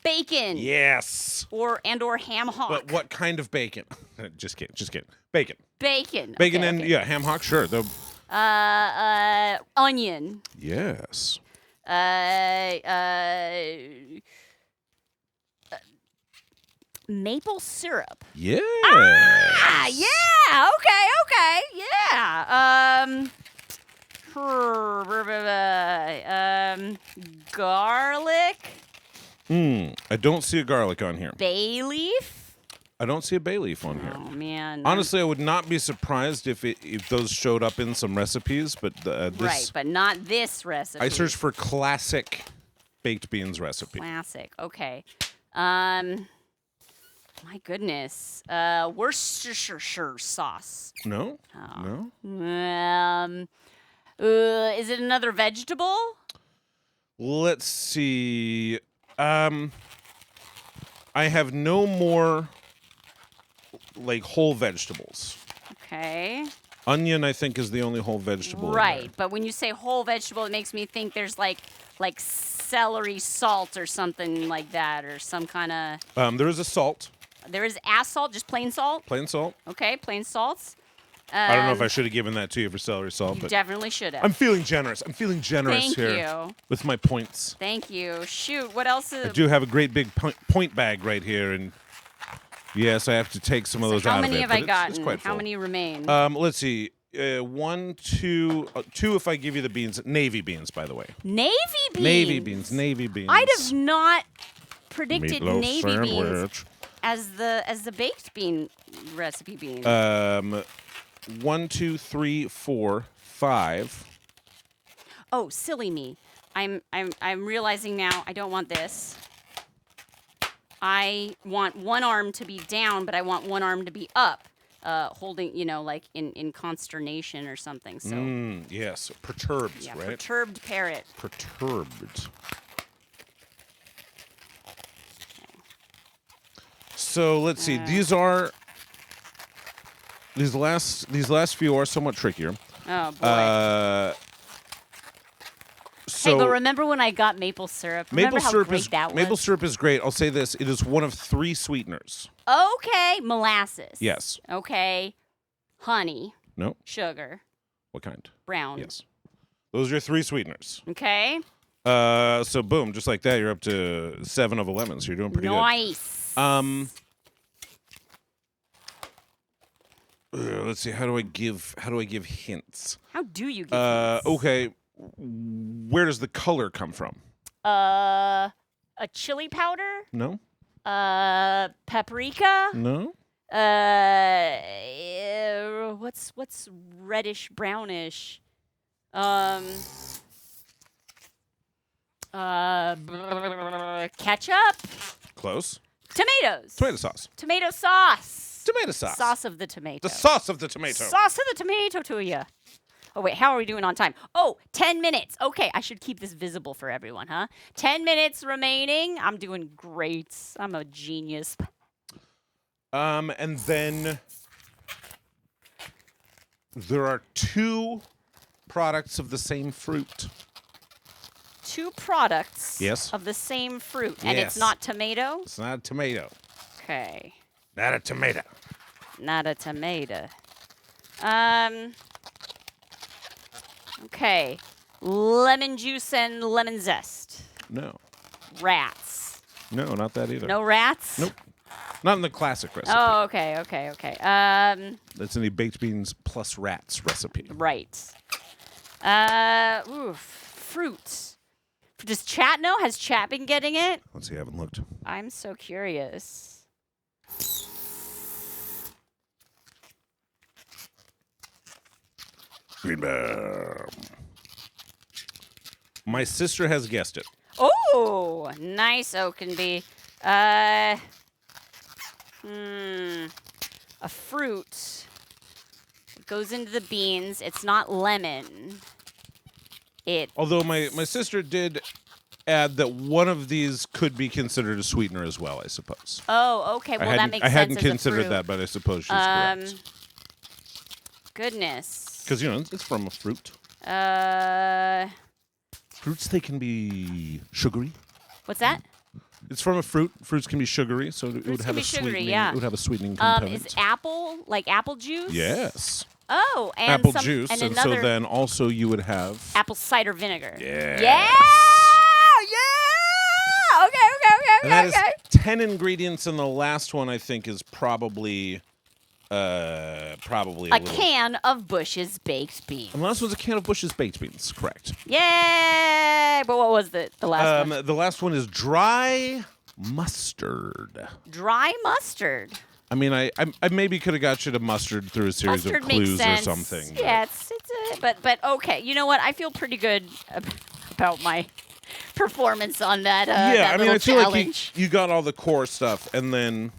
Bacon. Yes. Or ham hock. But what kind of bacon? Just kidding. Bacon. Bacon. Bacon Okay, and, okay. yeah, ham hock, sure. Onion. Yes. Maple syrup. Yes. Ah, yeah. Okay. Yeah. Garlic. I don't see a garlic on here. Bay leaf. I don't see a bay leaf on here. Oh man. Honestly, I would not be surprised if those showed up in some recipes, but this Right, but not this recipe. I searched for classic baked beans recipe. Classic. Okay. My goodness. Worcestershire sauce. No? Oh. No? Is it another vegetable? Let's see. I have no more like whole vegetables. Okay. Onion, I think, is the only whole vegetable. in Right, but when you say whole vegetable, it makes me think there's like celery salt or something like that, or some kind of. there. There is a salt, There is salt, just plain salt. plain salt. Okay, plain salts. I don't know if I should have given that to you for celery salt, You but definitely should have. I'm feeling generous. I'm feeling generous Thank here you. with my points. Thank you. Shoot, what else I is? do have a great big point bag right here, and yes, I have to take some of those How out many of it. have but I it's gotten? quite How full. many remain? Let's see. 1, 2, 2 if I give you the beans. Navy beans, by the way. Navy beans. Navy beans. Navy beans. I'd have not predicted Meatloaf navy beans sandwich. as the baked bean recipe bean. 1, 2, 3, 4, 5. Oh, silly me. I'm realizing now I don't want this. I want one arm to be down, but I want one arm to be up, holding, like in consternation or something. So Yes, perturbed, yeah, right? perturbed parrot. Perturbed. So let's see. These last few are somewhat trickier. Oh boy. So hey, but remember when I got maple syrup? Remember maple how syrup great is that was? maple syrup is great. I'll say this: it is one of 3 sweeteners. Okay, molasses. Yes. Okay, honey, No. sugar, What kind? brown. Yes. Those are your 3 sweeteners. Okay. So boom, just like that, you're up to 7 of 11. So you're doing pretty Nice. good. Let's see. How do I give hints? How do you get hints? Okay. Where does the color come from? A chili powder? No. Paprika? No. What's reddish brownish? Ketchup? Close. Tomatoes. Tomato sauce. Tomato sauce. Tomato sauce. Sauce of the tomato. The sauce of the tomato. Sauce of the tomato to you. Oh, wait, how are we doing on time? Oh, 10 minutes. Okay, I should keep this visible for everyone, huh? 10 minutes remaining. I'm doing great. I'm a genius. And then there are 2 products of the same fruit. 2 products Yes. of the same fruit. And Yes. it's not tomato? It's not a tomato. Okay. Not a tomato. Not a tomato. Okay. Lemon juice and lemon zest. No. Rats. No, not that either. No rats? Nope. Not in the classic recipe. Oh, okay. That's in the baked beans plus rats recipe. Right. Fruit. Does chat know? Has chat been getting it? Let's see, I haven't looked. I'm so curious. Green bear. My sister has guessed it. Oh, nice, Oakenby. A fruit. It goes into the beans. It's not lemon. Although my sister did add that one of these could be considered a sweetener as well, I suppose. Oh, okay. Well, that makes sense. I hadn't as a considered fruit. that, but I suppose she's correct. Goodness. Because, it's from a fruit. Fruits, they can be sugary. What's that? It's from a fruit. Fruits can be sugary, so it would Fruits have can a be sugary, sweetening. yeah. It would have a sweetening component. Is apple like apple juice? Yes. Oh, and Apple some, juice, and and another so then also you would have apple cider vinegar. Yes. Yeah. Okay. And that is 10 ingredients, and the last one I think is probably a can of Bush's baked beans. And the last one's a can of Bush's baked beans, correct? Yay! But what was the last one? The last one is dry mustard. Dry mustard. I mean, I maybe could have got you to mustard through a series Mustard of makes clues sense. or something. Yeah, but okay. You know what? I feel pretty good about my performance on that. Yeah, that I mean, I little feel challenge. like you got all the core stuff, and then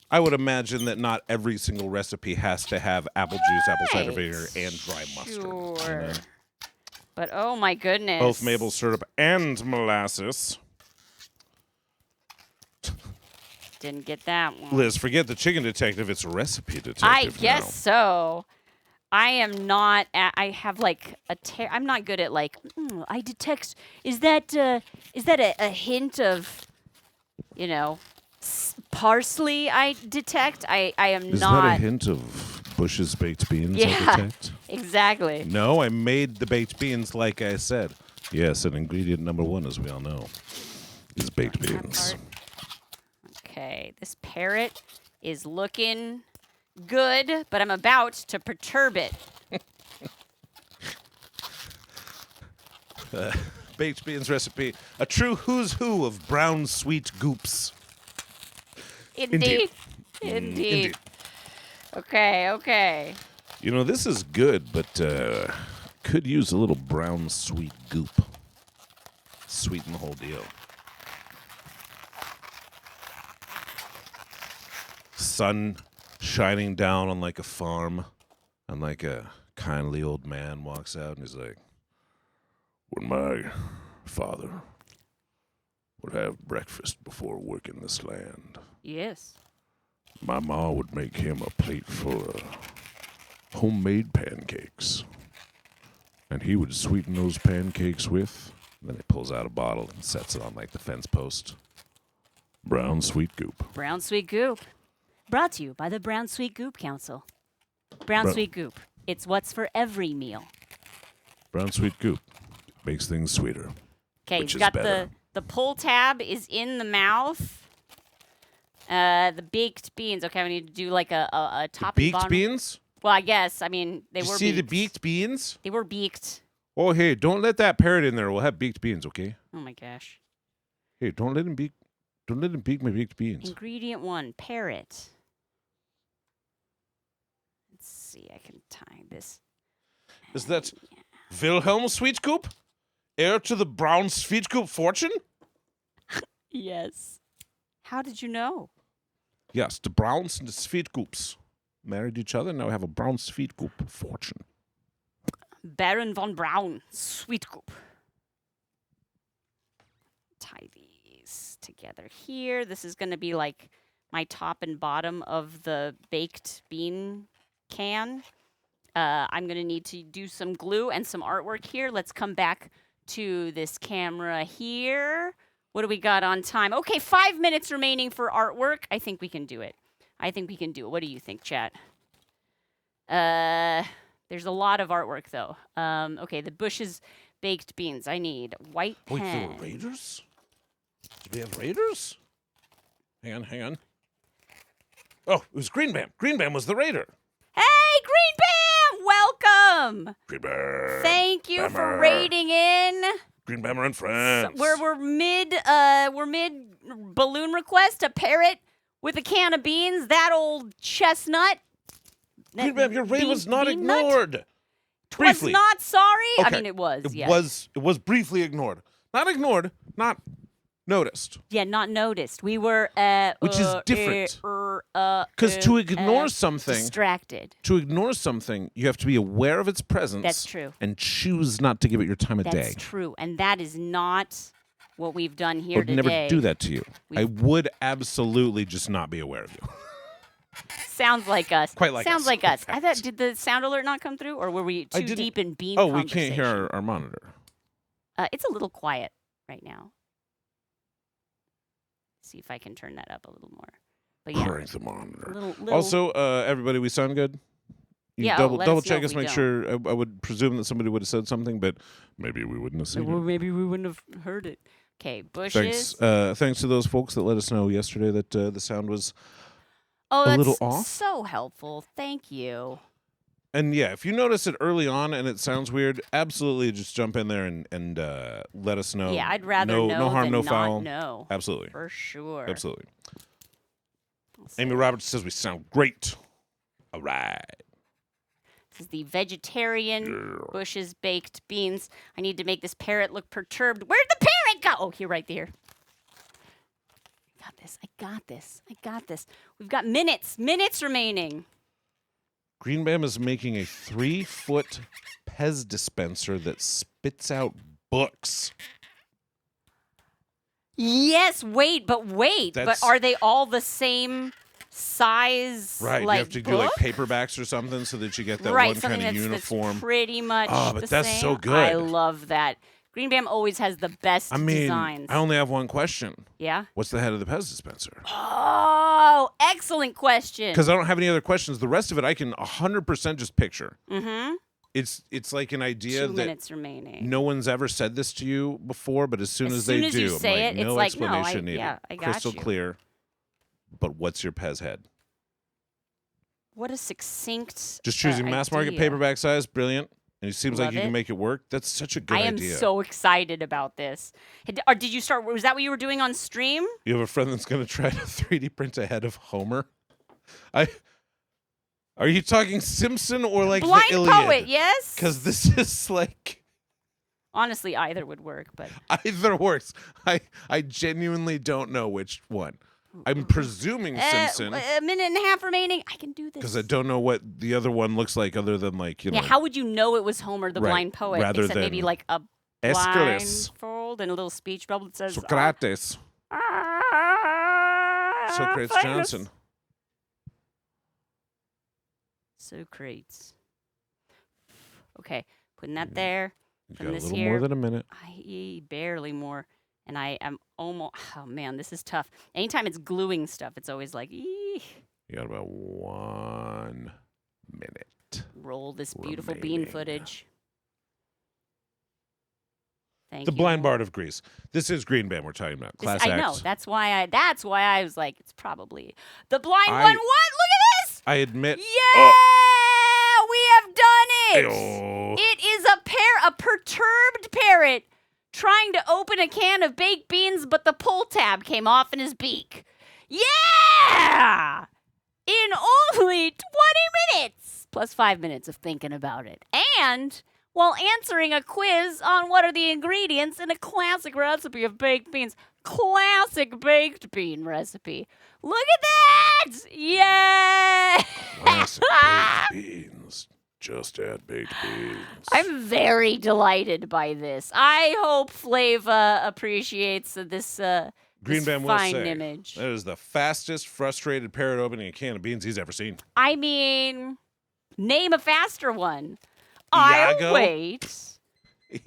I would imagine that not every single recipe has to have apple juice, apple cider vinegar, and dry mustard. Sure. But oh my goodness. Both maple syrup and molasses. Didn't get that one. Liz, forget the chicken detective. It's a recipe detective. I guess now. so. I am not. I have like I'm not good at like. I detect. Is that a hint of, parsley? I detect. I am Is not. that a hint of Bush's baked beans? I Yeah, detect? exactly. No, I made the baked beans like I said. Yes, and ingredient number 1, as we all know, is baked beans. Okay, this parrot is looking good, but I'm about to perturb it. Baked beans recipe, a true who's who of brown sweet goops. Indeed. Okay. This is good, but could use a little brown sweet goop. Sweeten the whole deal. Sun shining down on like a farm, and like a kindly old man walks out and he's like, when my father would have breakfast before working this land, Yes. my ma would make him a plate full of homemade pancakes. And he would sweeten those pancakes with, then he pulls out a bottle and sets it on like the fence post. Brown sweet goop. Brown Sweet Goop. Brought to you by the Brown Sweet Goop Council. Brown Sweet Goop. It's what's for every meal. Brown sweet goop makes things sweeter. Okay, Which you've is got better. the pull tab is in the mouth. The baked beans. Okay, we need to do like a top and Beaked bottom. beans? Well, I guess. I mean, they Did you were see beaked. the beaked beans? They were beaked. Oh, hey, don't let that parrot in there. We'll have baked beans, okay? Oh my gosh. Hey, don't let him beak my baked beans. Ingredient 1, parrot. Let's see, I can tie this. Is that Wilhelm Sweetgoop? Heir to the brown Sweetgoop fortune? Yes. How did you know? Yes, the Browns and the Sweetcoops married each other. Now we have a Brown Sweetcoop fortune. Baron von Braun, Sweetcoop. Tie these together here. This is going to be like my top and bottom of the baked bean can. I'm going to need to do some glue and some artwork here. Let's come back to this camera here. What do we got on time? Okay, 5 minutes remaining for artwork. I think we can do it. What do you think, chat? There's a lot of artwork, though. Okay, the Bush's baked beans. I need white pen. Wait, there were raiders? Did we have raiders? Hang on. Oh, it was Green Bam. Green Bam was the raider. Hey, Green Bam! Welcome! Green Bam. Thank you for Bammer. raiding in. Green Bammer and friends. We're mid balloon request, a parrot with a can of beans, that old chestnut. Green Bam, your raid was not bean nut? ignored. Was Briefly. not sorry? I Okay. mean, it was, It yeah. was briefly ignored. Not ignored, not noticed. Yeah, not noticed. We were Which is different. Because to ignore something, distracted. you have to be aware of its presence. That's true. And choose not to give it your time of day. That's true. And that is not what we've done I here would today. never do that to you. I would absolutely just not be aware of you. Sounds like us. Quite like Sounds us. like us. I Fact. thought, did the sound alert not come through? Or were we too didn't- deep in bean Oh, we can't hear conversation? our monitor. It's a little quiet right now. See if I can turn that up a little more. But yeah, Crank the monitor. little Also, everybody, we sound good? You Yeah, double let us know check if us, we make sure. I would presume that somebody would have said something, but maybe we wouldn't have seen Well, it. maybe we wouldn't have heard it. Okay, bushes. Thanks to those folks that let us know yesterday that the sound was. Oh, a that's little off? so helpful. Thank you. And yeah, if you notice it early on and it sounds weird, absolutely just jump in there and let us know. Yeah, I'd rather no, know no harm, than no not foul. know. Absolutely, For sure. absolutely. Let's Amy see. Roberts says we sound great. All right. This is the vegetarian Bush's baked beans. I need to make this parrot look perturbed. Where'd the parrot go? Oh, here, right there. I got this. We've got minutes remaining. Green Bam is making a 3-foot Pez dispenser that spits out books. Yes, wait. But That's- are they all the same size? Right, like, you have to do book? like paperbacks or something so that you get that right, one something kind of that's uniform. pretty much Oh, but the that's same. so good. I love that. Green Bam always has the best I mean, designs. I only have one question. Yeah? What's the head of the Pez dispenser? Oh, excellent question. Because I don't have any other questions. The rest of it I can 100% just picture. Mm-hmm. It's like an idea 2 that minutes remaining. no one's ever said this to you before, but as soon as they soon as do, you I'm say like, it, it's no like, no, explanation needed. yeah, I got Crystal you. clear. But what's your Pez head? What a successct Just choosing mass market idea. paperback size, brilliant. And it seems like Love you it. can make it work. That's such a good I am idea. so excited about this. Or did you start? Was that what you were doing on stream? You have a friend that's going to try to 3D print a head of Homer? Are you talking Simpson or like Blind the Iliad? Poet, yes. Because this is like Honestly, either would work, but either works. I genuinely don't know which one. I'm presuming Simpson a minute and a half remaining. I can do this. because I don't know what the other one looks like other than like Yeah, how would you know it was Homer the Right, blind poet? rather Except maybe than like a Aeschylus, blindfold and a little speech bubble that says Socrates, Socrates famous. Johnson. Socrates. Okay, putting that there. You From got a this little here. more than a minute. Barely more. And I am almost, oh man, this is tough. Anytime it's gluing stuff, it's always like, eeh. You got about 1 minute. Roll this beautiful bean Remaining. footage. Thank The you. Blind Bard of Greece. This is Green Band we're talking about. This- Class I know. acts. That's why I was like, it's probably the blind I- one. What? Look at this. I admit. Yeah, we have done it. Ayo. It is a perturbed parrot trying to open a can of baked beans, but the pull tab came off in his beak. Yeah! In only 20 minutes, plus 5 minutes of thinking about it. And while answering a quiz on what are the ingredients in a classic recipe of baked beans. Classic baked bean recipe. Look at that! Yay! Classic baked beans. Just add baked beans. I'm very delighted by this. I hope Flava appreciates this, Green this Bam will fine say image. that is the fastest frustrated parrot opening a can of beans he's ever seen. I mean, name a faster one. Iago? I'll wait.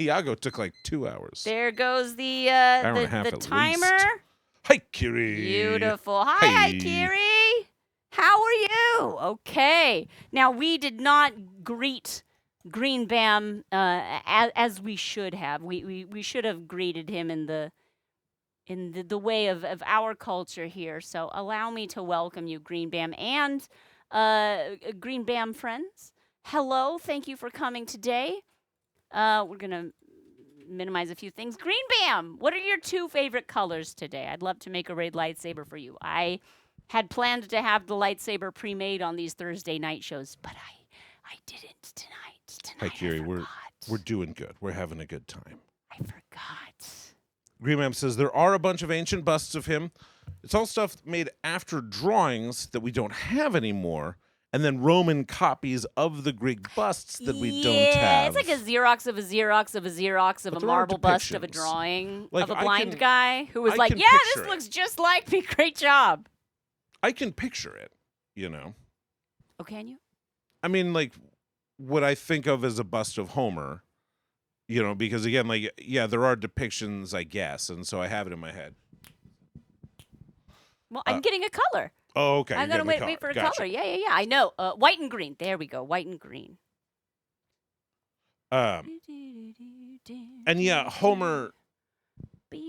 Iago took like 2 hours. There goes the and a half the at timer. least. Hi, Kiri. Beautiful. Hi, Hey. Kiri. How are you? Okay. Now we did not greet Green Bam as we should have. We should have greeted him in the way of our culture here. So allow me to welcome you, Green Bam, and Green Bam friends. Hello. Thank you for coming today. We're gonna minimize a few things. Green Bam, what are your 2 favorite colors today? I'd love to make a raid lightsaber for you. I had planned to have the lightsaber pre-made on these Thursday night shows, but I didn't tonight. Hi, Kiri. I We're forgot. doing good. We're having a good time. I forgot. Green Bam says there are a bunch of ancient busts of him. It's all stuff made after drawings that we don't have anymore, and then Roman copies of the Greek busts that we don't Yeah, have. it's like a Xerox of a Xerox of a Xerox of But a there are marble bust of a depictions. drawing Like, of a I blind can- guy who was I like, can yeah, this picture it. looks just like me. Great job. I can picture it, you know. Oh, can you? I mean, like, what I think of as a bust of Homer, you know, because again, like, yeah, there are depictions, I guess, and so I have it in my head. Well, I'm getting a color. Oh, okay. I'm you're gonna getting wait for a Gotcha. color. Yeah. I know. White and green. There we go. White and green. And yeah, Homer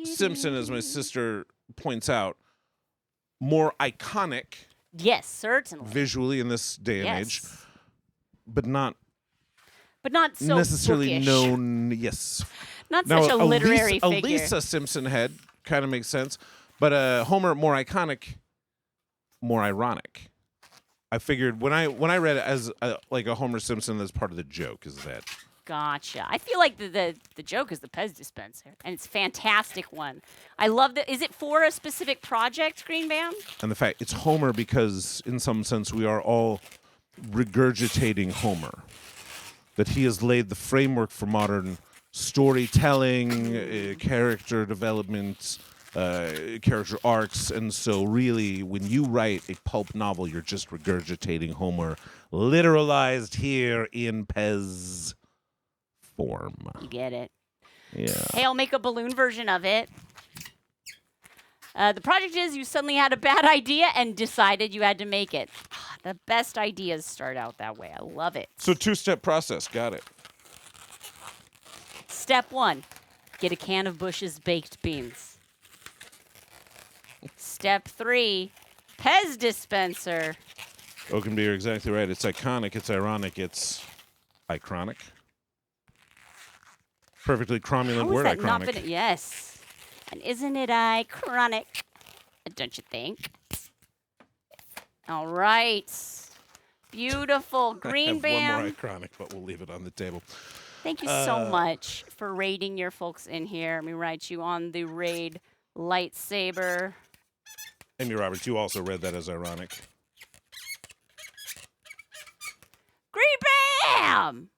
Simpson, as my sister points out, more iconic Yes, certainly. visually in this day and age, but not but not so necessarily bookish. known. Yes. Not Now, such a literary a figure. Lisa Simpson head kind of makes sense, but Homer more iconic, more ironic. I figured when I read it as like a Homer Simpson, that's part of the joke is that. Gotcha. I feel like the joke is the Pez dispenser, and it's a fantastic one. I love that. Is it for a specific project, Green Bam? And the fact it's Homer because, in some sense, we are all regurgitating Homer. That he has laid the framework for modern storytelling, character development, character arcs. And so, really, when you write a pulp novel, you're just regurgitating Homer, literalized here in Pez form. You get it. Yeah. Hey, I'll make a balloon version of it. The project is you suddenly had a bad idea and decided you had to make it. The best ideas start out that way. I love it. So, two-step process. Got it. Step 1, get a can of Bush's baked beans. Step 3, Pez dispenser. Oakenby, you're exactly right. It's iconic. It's ironic. It's iconic. Perfectly cromulent How is word, that not iconic. been? Yes. And isn't it iconic? Don't you think? All right. Beautiful. I Green have Bam. one more iconic, but we'll leave it on the table. Thank you so much for raiding your folks in here. Let me write you on the raid lightsaber. Amy Roberts, you also read that as ironic. Green Bam!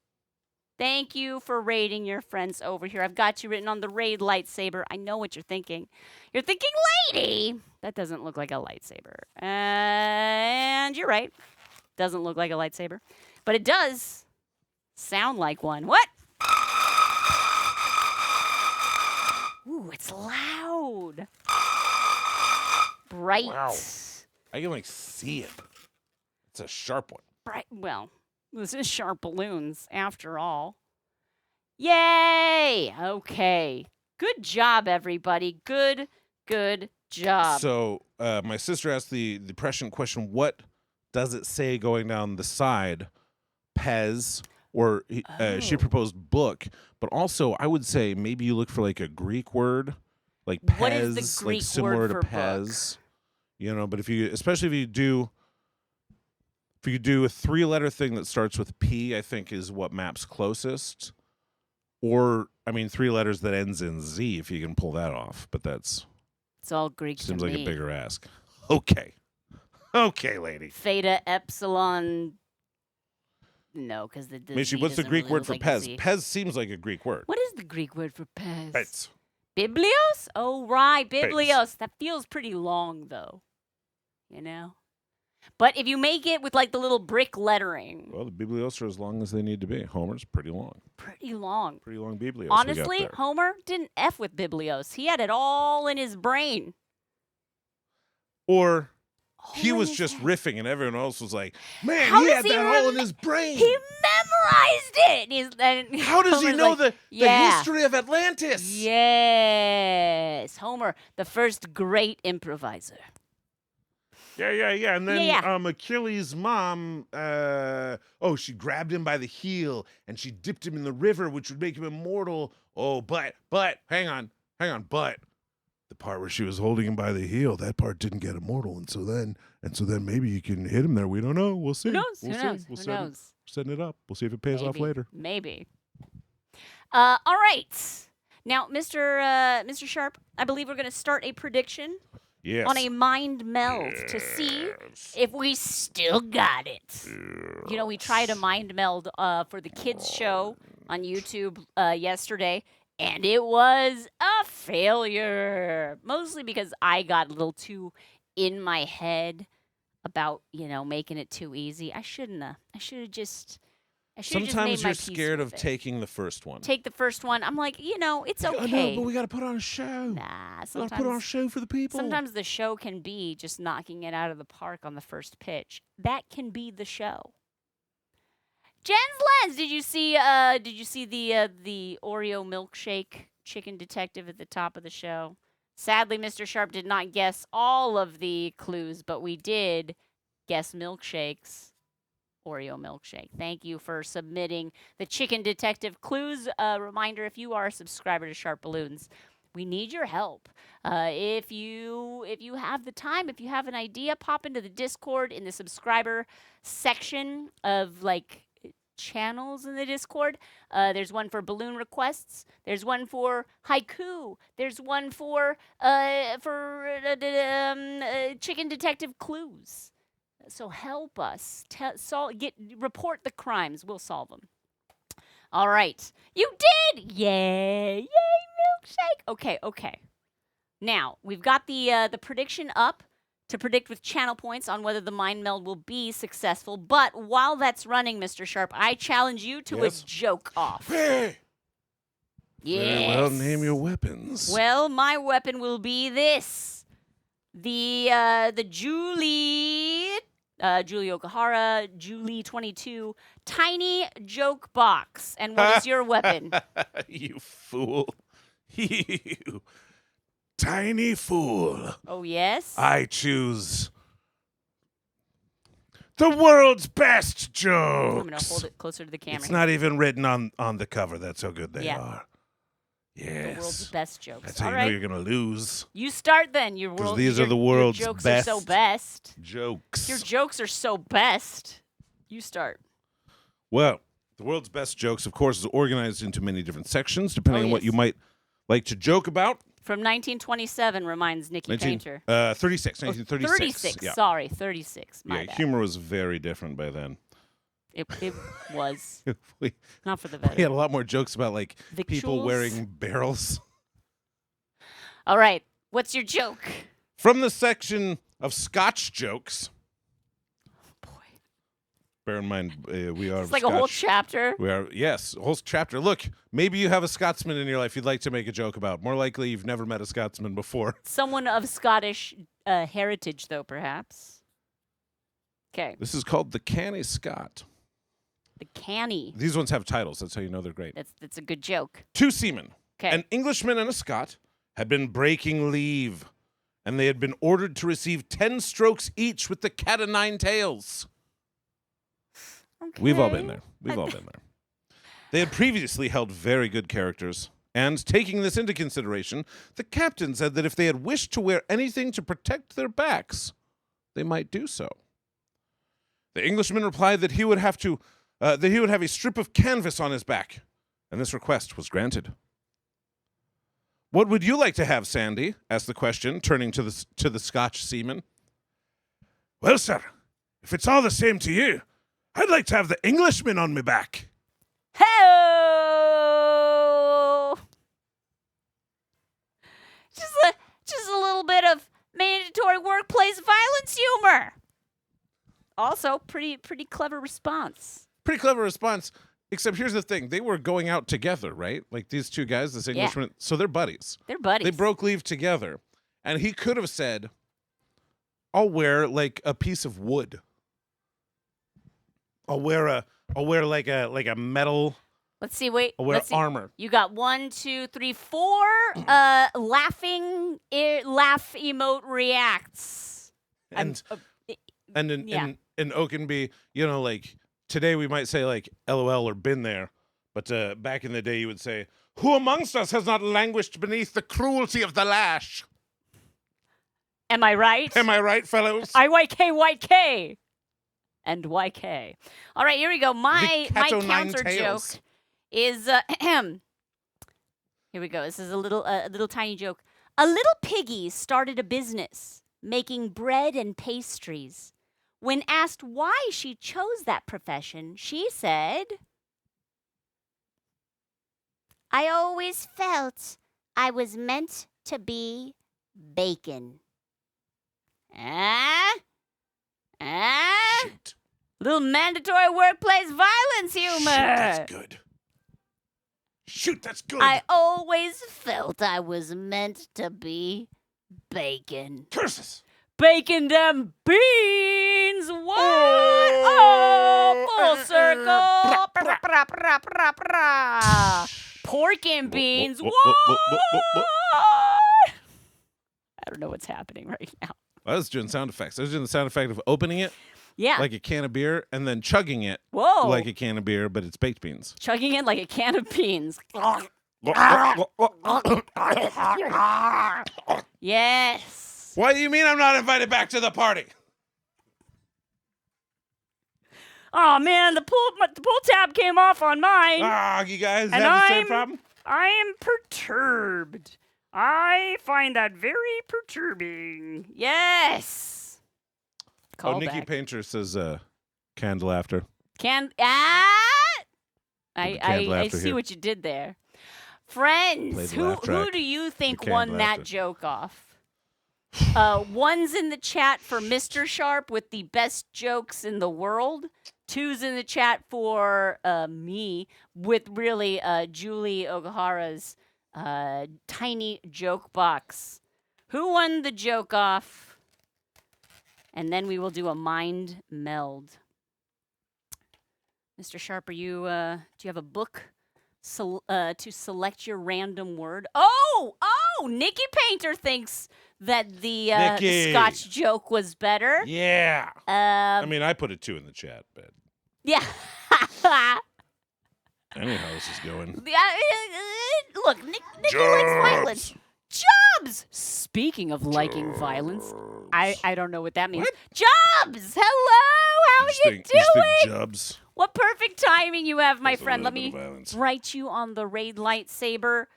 Thank you for raiding your friends over here. I've got you written on the raid lightsaber. I know what you're thinking. You're thinking, lady, that doesn't look like a lightsaber. And you're right. Doesn't look like a lightsaber. But it does sound like one. What? Ooh, it's loud. Bright. Wow. I can, like, see it. It's a sharp one. Bright. Well, this is SharpBalloons, after all. Yay! Okay. Good job, everybody. Good job. So, my sister asked the prescient question, what does it say going down the side? Pez, or she Oh. proposed book, but also I would say maybe you look for like a Greek word, like Pez, What is the Greek like similar word to for book? Pez. You know, but especially if you do a 3-letter thing that starts with P, I think is what maps closest. Or, I mean, 3 letters that ends in Z, if you can pull that off. But that's It's all Greek seems to like me. a bigger ask. Okay. Okay, lady. Theta, epsilon. No, because the Macy, Z what's the doesn't Greek really word look for like Pez? Z. Pez seems like a Greek word. What is the Greek word for Pez? Pez. Biblios? Oh, right, Pez. biblios. That feels pretty long, though. You know? But if you make it with, like, the little brick lettering. Well, the biblios are as long as they need to be. Homer's pretty long. Pretty long. Pretty long biblios we Honestly, got there. Homer didn't F with biblios. He had it all in his brain. Or All he in was his just head. riffing, and everyone else was like, man, How he does had he that all in rem- his brain. He memorized it. And How does he Homer's know like, the yeah. history of Atlantis? Yes. Homer, the first great improviser. Yeah. And then Yeah. Achilles' mom, she grabbed him by the heel, and she dipped him in the river, which would make him immortal. Oh, but, hang on, but the part where she was holding him by the heel, that part didn't get immortal, and so then maybe you can hit him there. We don't know. We'll see. Who knows? We'll Who see. knows? We'll Who set knows? setting it up. We'll see if it pays off Maybe. later. Maybe. All right. Now, Mr. Sharp, I believe we're going to start a prediction Yes. on a mind meld to see if we still got it. You know, we tried a mind meld for the kids show on YouTube yesterday, and it was a failure. Mostly because I got a little too in my head about, making it too easy. I shouldn't have. I should have just Sometimes made my you're peace scared with of it. taking the first one. Take the first one. I'm like, it's okay. Oh, no, but we got to put on a show. Nah, We got to sometimes put on a show for the people. Sometimes the show can be just knocking it out of the park on the first pitch. That can be the show. Jen's Lens, did you see the Oreo milkshake chicken detective at the top of the show? Sadly, Mr. Sharp did not guess all of the clues, but we did guess milkshakes. Oreo milkshake. Thank you for submitting the chicken detective clues. Reminder, if you are a subscriber to SharpBalloons, we need your help. If you have the time, if you have an idea, pop into the Discord in the subscriber section of channels in the Discord. There's one for balloon requests. There's one for haiku. There's one for chicken detective clues. So help us. Report the crimes. We'll solve them. All right. You did! Yay! Yay, milkshake! Okay. Now, we've got the prediction up to predict with channel points on whether the mind meld will be successful. But while that's running, Mr. Sharp, I challenge you to a joke off. Hey! Yes. Very well, name your weapons. Well, my weapon will be this. The Julie Okahara, Julie 22, tiny joke box. And what is your weapon? You fool. You tiny fool. Oh, yes? I choose the world's best jokes. I'm going to hold it closer to the camera. It's not even written on the cover. That's how good they are. Yes. The world's best jokes. That's how All you right. know you're going to lose. You start then. These are the world's your jokes best are so best. jokes. Your jokes are so best. You start. Well, the world's best jokes, of course, is organized into many different sections, depending on what you might like to joke about. From 1927, reminds Nikki Painter. 36. 1936. 36. Yeah. Sorry, 36. My bad. Humor was very different by then. It was. we Not for the had veteran. a lot more jokes about people Victuals? wearing barrels. All right. What's your joke? From the section of Scotch jokes. Boy. Bear in mind, we are It's like a whole chapter. We are, yes, a whole chapter. Look, maybe you have a Scotsman in your life you'd like to make a joke about. More likely, you've never met a Scotsman before. Someone of Scottish heritage, though, perhaps. Okay. This is called the Canny Scot. The canny. These ones have titles. That's how you know they're great. That's a good joke. Two seamen, Okay. an Englishman and a Scot, had been breaking leave, and they had been ordered to receive 10 strokes each with the cat o' nine tails. Okay. We've all been there. We've all been there. They had previously held very good characters, and taking this into consideration, the captain said that if they had wished to wear anything to protect their backs, they might do so. The Englishman replied that he would have a strip of canvas on his back, And this request was granted. What would you like to have, Sandy? Asked the question, turning to the Scotch seaman. Well, sir, if it's all the same to you, I'd like to have the Englishman on me back. Hello. Just a little bit of mandatory workplace violence humor. Also, pretty clever response. Pretty clever response. Except here's the thing. They were going out together, right? Like these two guys, this Englishman. So they're buddies. They're buddies. They broke leave together. And he could have said, I'll wear like a piece of wood. I'll wear like a metal. Let's see, wait. I'll wear armor. You got 1, 2, 3, 4 laughing laugh emote reacts. And in Oakenby, you know, like today we might say like LOL or been there, but back in the day you would say, who amongst us has not languished beneath the cruelty of the lash? Am I right? Am I right, fellows? YK. And YK. All right, here we go. My counter joke is here we go. This is a little tiny joke. A little piggy started a business making bread and pastries. When asked why she chose that profession, she said, I always felt I was meant to be bacon. Shoot. Little mandatory workplace violence humor. Shoot, that's good. Shoot, that's good. I always felt I was meant to be bacon. Curses. Bacon them beans. What? Oh, full circle. Pork and beans. What? I don't know what's happening right now. I was doing sound effects. I was doing the sound effect of opening it like a can of beer and then chugging it like a can of beer, but it's baked beans. Chugging it like a can of beans. Yes. What do you mean I'm not invited back to the party? Oh man, the pull tab came off on mine. You guys have the same problem? I am perturbed. I find that very perturbing. Yes. Nikki Painter says canned laughter. I see what you did there. Friends, who do you think won that joke off? One's in the chat for Mr. Sharp with the best jokes in the world. Two's in the chat for me with really Julie Ogahara's tiny joke box. Who won the joke off? And then we will do a mind meld. Mr. Sharp, do you have a book to select your random word? Oh, Nikki Painter thinks that the Scotch joke was better. Yeah. I mean, I put a 2 in the chat, but yeah. anyhow, this is going. Look, Nikki likes violence. Jobs! Speaking of liking violence, I don't know what that means. What? Jobs! Hello! How are you doing? You think Jobs? What perfect timing you have, my friend. Let me violence. write you on the raid lightsaber.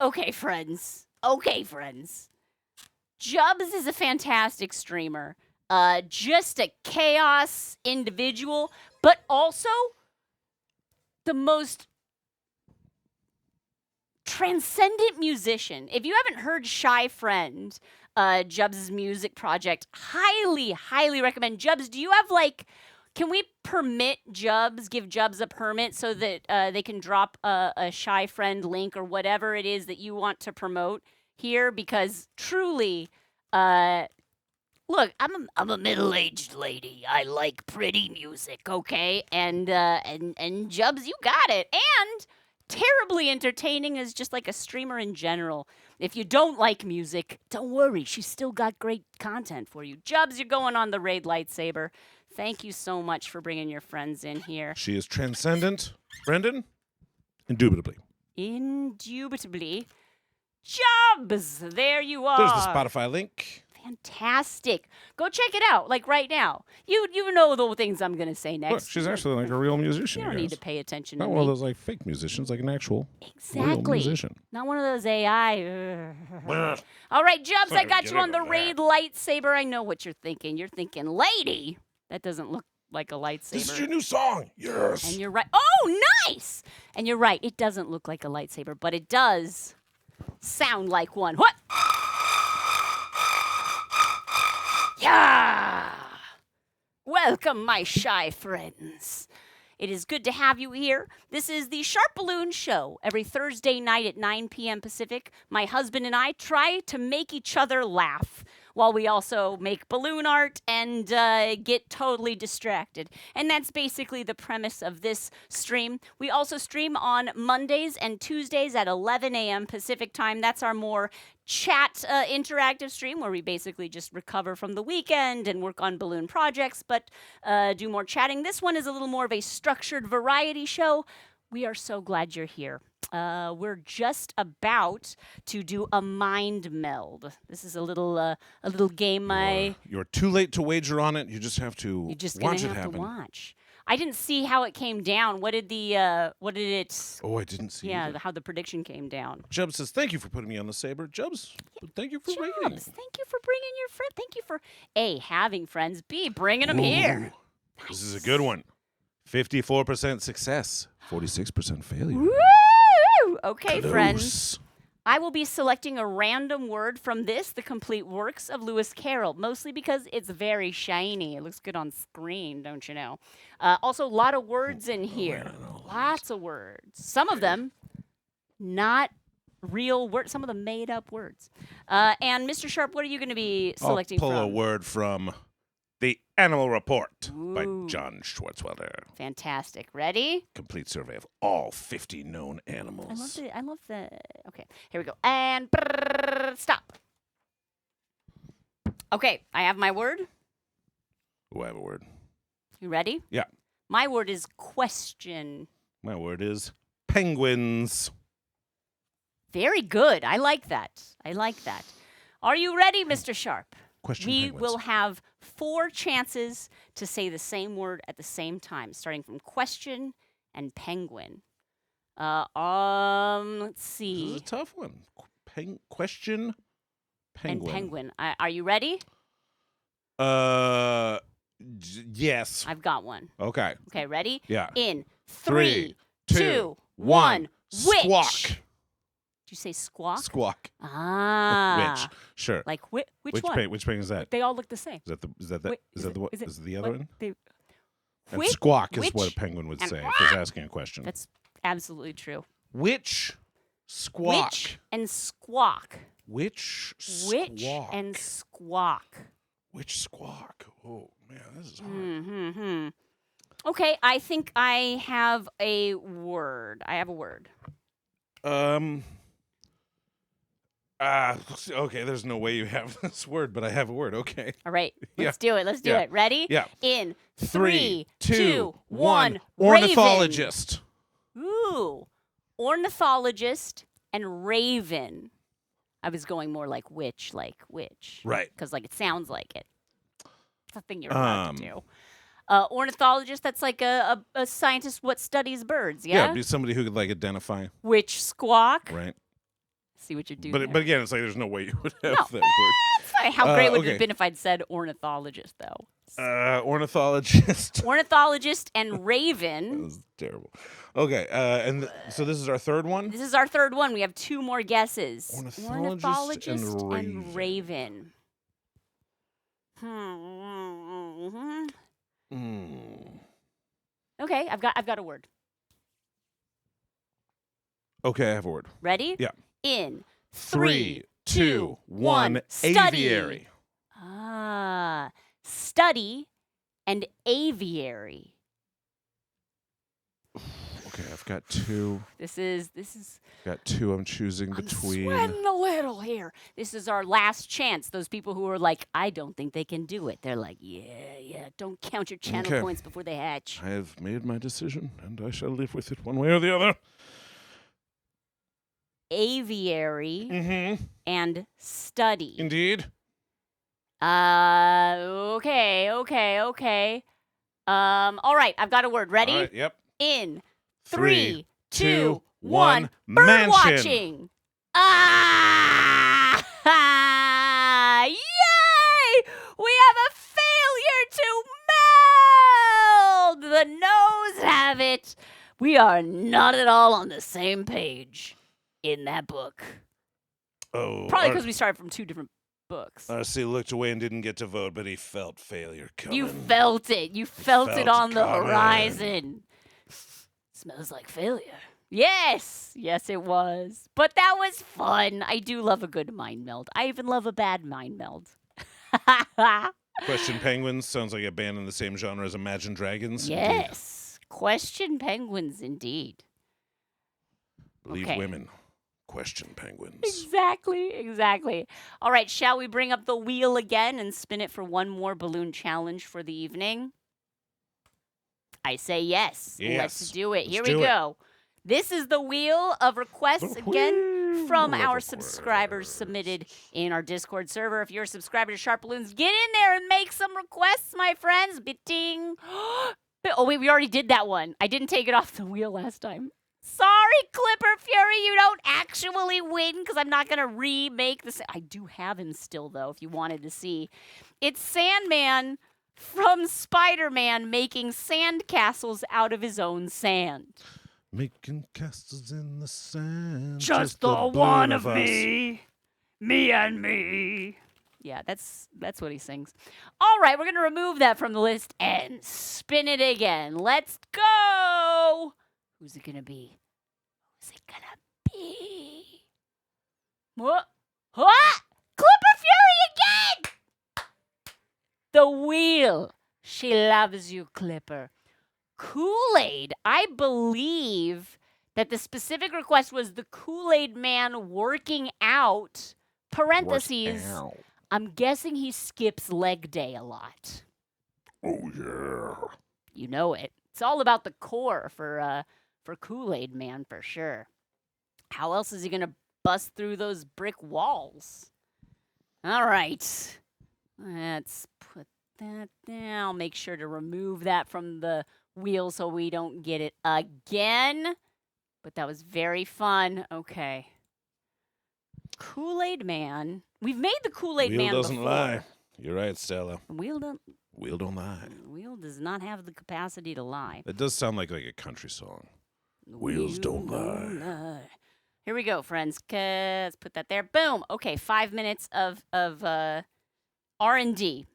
Okay, friends. Jubs is a fantastic streamer. Just a chaos individual, but also the most transcendent musician. If you haven't heard Shy Friend, Jubs' music project, highly recommend. Jubs, do you have can we permit Jubs, give Jubs a permit so that they can drop a Shy Friend link or whatever it is that you want to promote here? Because truly, look, I'm a middle-aged lady. I like pretty music, okay? And Jubs, you got it. And terribly entertaining as just like a streamer in general. If you don't like music, don't worry. She's still got great content for you. Jubs, you're going on the raid lightsaber. Thank you so much for bringing your friends in here. She is transcendent, Brendan. Indubitably. Jubs, there you are. There's the Spotify link. Fantastic. Go check it out, like right now. You know the things I'm going to say Look, next. she's actually like a real musician. You don't guys. need to pay attention to Not me. one of those like fake musicians, like an actual real Exactly. musician. Not one of those AI. All right, Jubs, I got Get you on the over raid lightsaber. I know what you're thinking. You're thinking, lady. That doesn't look like a lightsaber. This is your new song. Yes. And you're right. Oh, nice! And you're right. It doesn't look like a lightsaber, but it does sound like one. What? Yeah! Welcome, my shy friends. It is good to have you here. This is the SharpBalloons show. Every Thursday night at 9 p.m. Pacific, my husband and I try to make each other laugh while we also make balloon art and get totally distracted. And that's basically the premise of this stream. We also stream on Mondays and Tuesdays at 11 a.m. Pacific time. That's our more chat interactive stream where we basically just recover from the weekend and work on balloon projects, but do more chatting. This one is a little more of a structured variety show. We are so glad you're here. We're just about to do a mind meld. This is a little game. You're too late to wager on it. You just have to You're just watch gonna it have happen. to watch. I didn't see how it came down. What did it? Oh, I didn't see. Yeah, either. how the prediction came down. Jubs says, "Thank you for putting me on the saber." Jubs, thank you for waiting. Jobs, thank you for bringing your friend. Thank you for A, having friends. B, bringing them here. This is a good one. 54% success, 46% failure. Woo! Okay, friends. Close. I will be selecting a random word from this, the complete works of Lewis Carroll, mostly because it's very shiny. It looks good on screen, don't you know? Also, a lot of words in here. Lots of words. Some of them not real words. Some of them made up words. And Mr. Sharp, what are you going to be selecting I'll pull from? a word from The Animal Report by Ooh. John Schwartzwelder. Fantastic. Ready? Complete survey of all 50 known animals. I love the. Okay, here we go. And stop. Okay, I have my word. Oh, I have a word. You ready? Yeah. My word is question. My word is penguins. Very good. I like that. Are you ready, Mr. Sharp? Question We penguins. will have 4 chances to say the same word at the same time, starting from question and penguin. Let's This see. is a tough one. Question penguin. And penguin. Are you ready? Yes. I've got one. Okay. Okay, ready? Yeah. In 3, 3, 2, 2, 1. 1. Which? Squawk. Did you say squawk? Squawk. Ah. Which? Sure. Like which one? Which penguin is that? They all look the same. Is that the Wait, is that the what? is it- Is it the other what- one? they- And Which- squawk is what which- a penguin would and- say if he's asking a question. That's absolutely true. Which squawk? Which and squawk. Which Which squawk? and squawk. Which squawk? Oh man, this is hard. Mm-hmm. Okay, I think I have a word. Okay, there's no way you have this word, but I have a word. Okay. All right, Yeah. let's do it. Let's do Yeah. it. Ready? Yeah. In 3, 2, 1. 1. Ornithologist. Raven. Ooh, ornithologist and raven. I was going more like which. Right. Because it sounds like it. It's a thing you're allowed to Um, do. Ornithologist, that's like a scientist what studies birds, Yeah, yeah? be somebody who could identify, Which squawk? right? See what you're doing But there. again, it's like there's no way you would have No. that word. That's fine. How great would it okay. have been if I'd said ornithologist, though? Ornithologist. Ornithologist and That raven. was terrible. Okay, so this is our third one. This is our third one. We have 2 more guesses. Ornithologist and and raven. Hmm. Mm. Okay, I've got a word. Okay, I have a word. Ready? Yeah. In 3, 2, 1. Study. Aviary. Study and aviary. Okay, I've got 2. This is Got 2. I'm choosing I'm between. sweating a little here. This is our last chance. Those people who are like, I don't think they can do it. They're like, yeah. Don't count your channel Okay. points before they hatch. I have made my decision, and I shall live with it one way or the other. Aviary Mm-hmm. and study. Indeed. Okay. All right, I've got a word. Ready? All right, yep. In 3, 3, 2, 2, 1. 1. Bird Mansion. watching. Ah! Yay! We have a failure to meld. The no's have it. We are not at all on the same page in that book. Oh, Probably because we started from 2 different books. RC looked away and didn't get to vote, but he felt failure coming. You felt it. You felt it felt on it the coming. horizon. Smells like failure. Yes, it was. But that was fun. I do love a good mind meld. I even love a bad mind meld. Question Penguins sounds like a band in the same genre as Imagine Dragons. Yes. Question Penguins, indeed. Believe Okay. women. Question Penguins. Exactly. All right, shall we bring up the wheel again and spin it for one more balloon challenge for the evening? I say yes. Let's Yes. do it. Let's Here do we it. go. This is the wheel of requests The again from wheel of our subscribers submitted in our Discord server. If you're a subscriber to SharpBalloons, get in there and make some requests, my friends. Bitting. Oh, wait, we already did that one. I didn't take it off the wheel last time. Sorry, Clipper Fury, you don't actually win because I'm not going to remake this. I do have him still, though, if you wanted to see. It's Sandman from Spider-Man making sand castles out of his own sand. Making castles in the sand. Just the one of me. Me and me. Yeah, that's what he sings. All right, we're going to remove that from the list and spin it again. Let's go. Who's it going to be? Who's it going to be? What? Clipper Fury again! The wheel. She loves you, Clipper. Kool-Aid. I believe that the specific request was the Kool-Aid Man working out. Parentheses. I'm guessing he skips leg day a lot. Oh, yeah. You know it. It's all about the core for Kool-Aid Man for sure. How else is he gonna bust through those brick walls? All right. Let's put that down. Make sure to remove that from the wheel so we don't get it again. But that was very fun. Okay. Kool-Aid Man. We've made the Kool-Aid Man Wheel doesn't before. lie. You're right, Stella. Wheel don't lie. Wheel does not have the capacity to lie. That does sound like a country song. Wheels don't lie. Here we go, friends. Let's put that there. Boom. Okay, 5 minutes of R&D.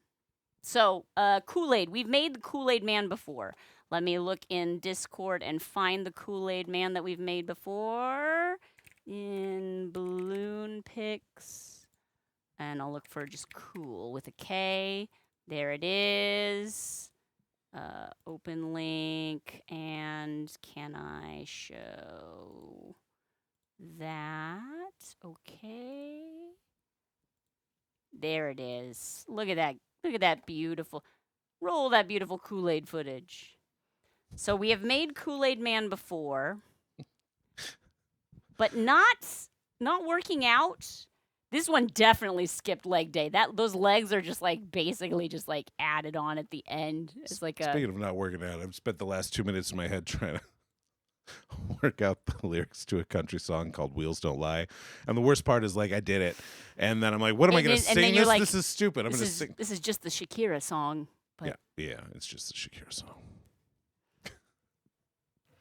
So, Kool-Aid. We've made the Kool-Aid Man before. Let me look in Discord and find the Kool-Aid Man that we've made before. In balloon pics. And I'll look for just cool with a K. There it is. Open link. And can I show that? Okay. There it is. Look at that. Look at that beautiful. Roll that beautiful Kool-Aid footage. So we have made Kool-Aid Man before. But not working out. This one definitely skipped leg day. Those legs are just basically added on at the end. It's like Speaking of not working out, I've spent the last 2 minutes in my head trying to work out the lyrics to a country song called Wheels Don't Lie. And the worst part is I did it. And then I'm like, what am I going to sing this? This is stupid. I'm going to sing. This is just the Shakira song. But Yeah, it's just the Shakira song.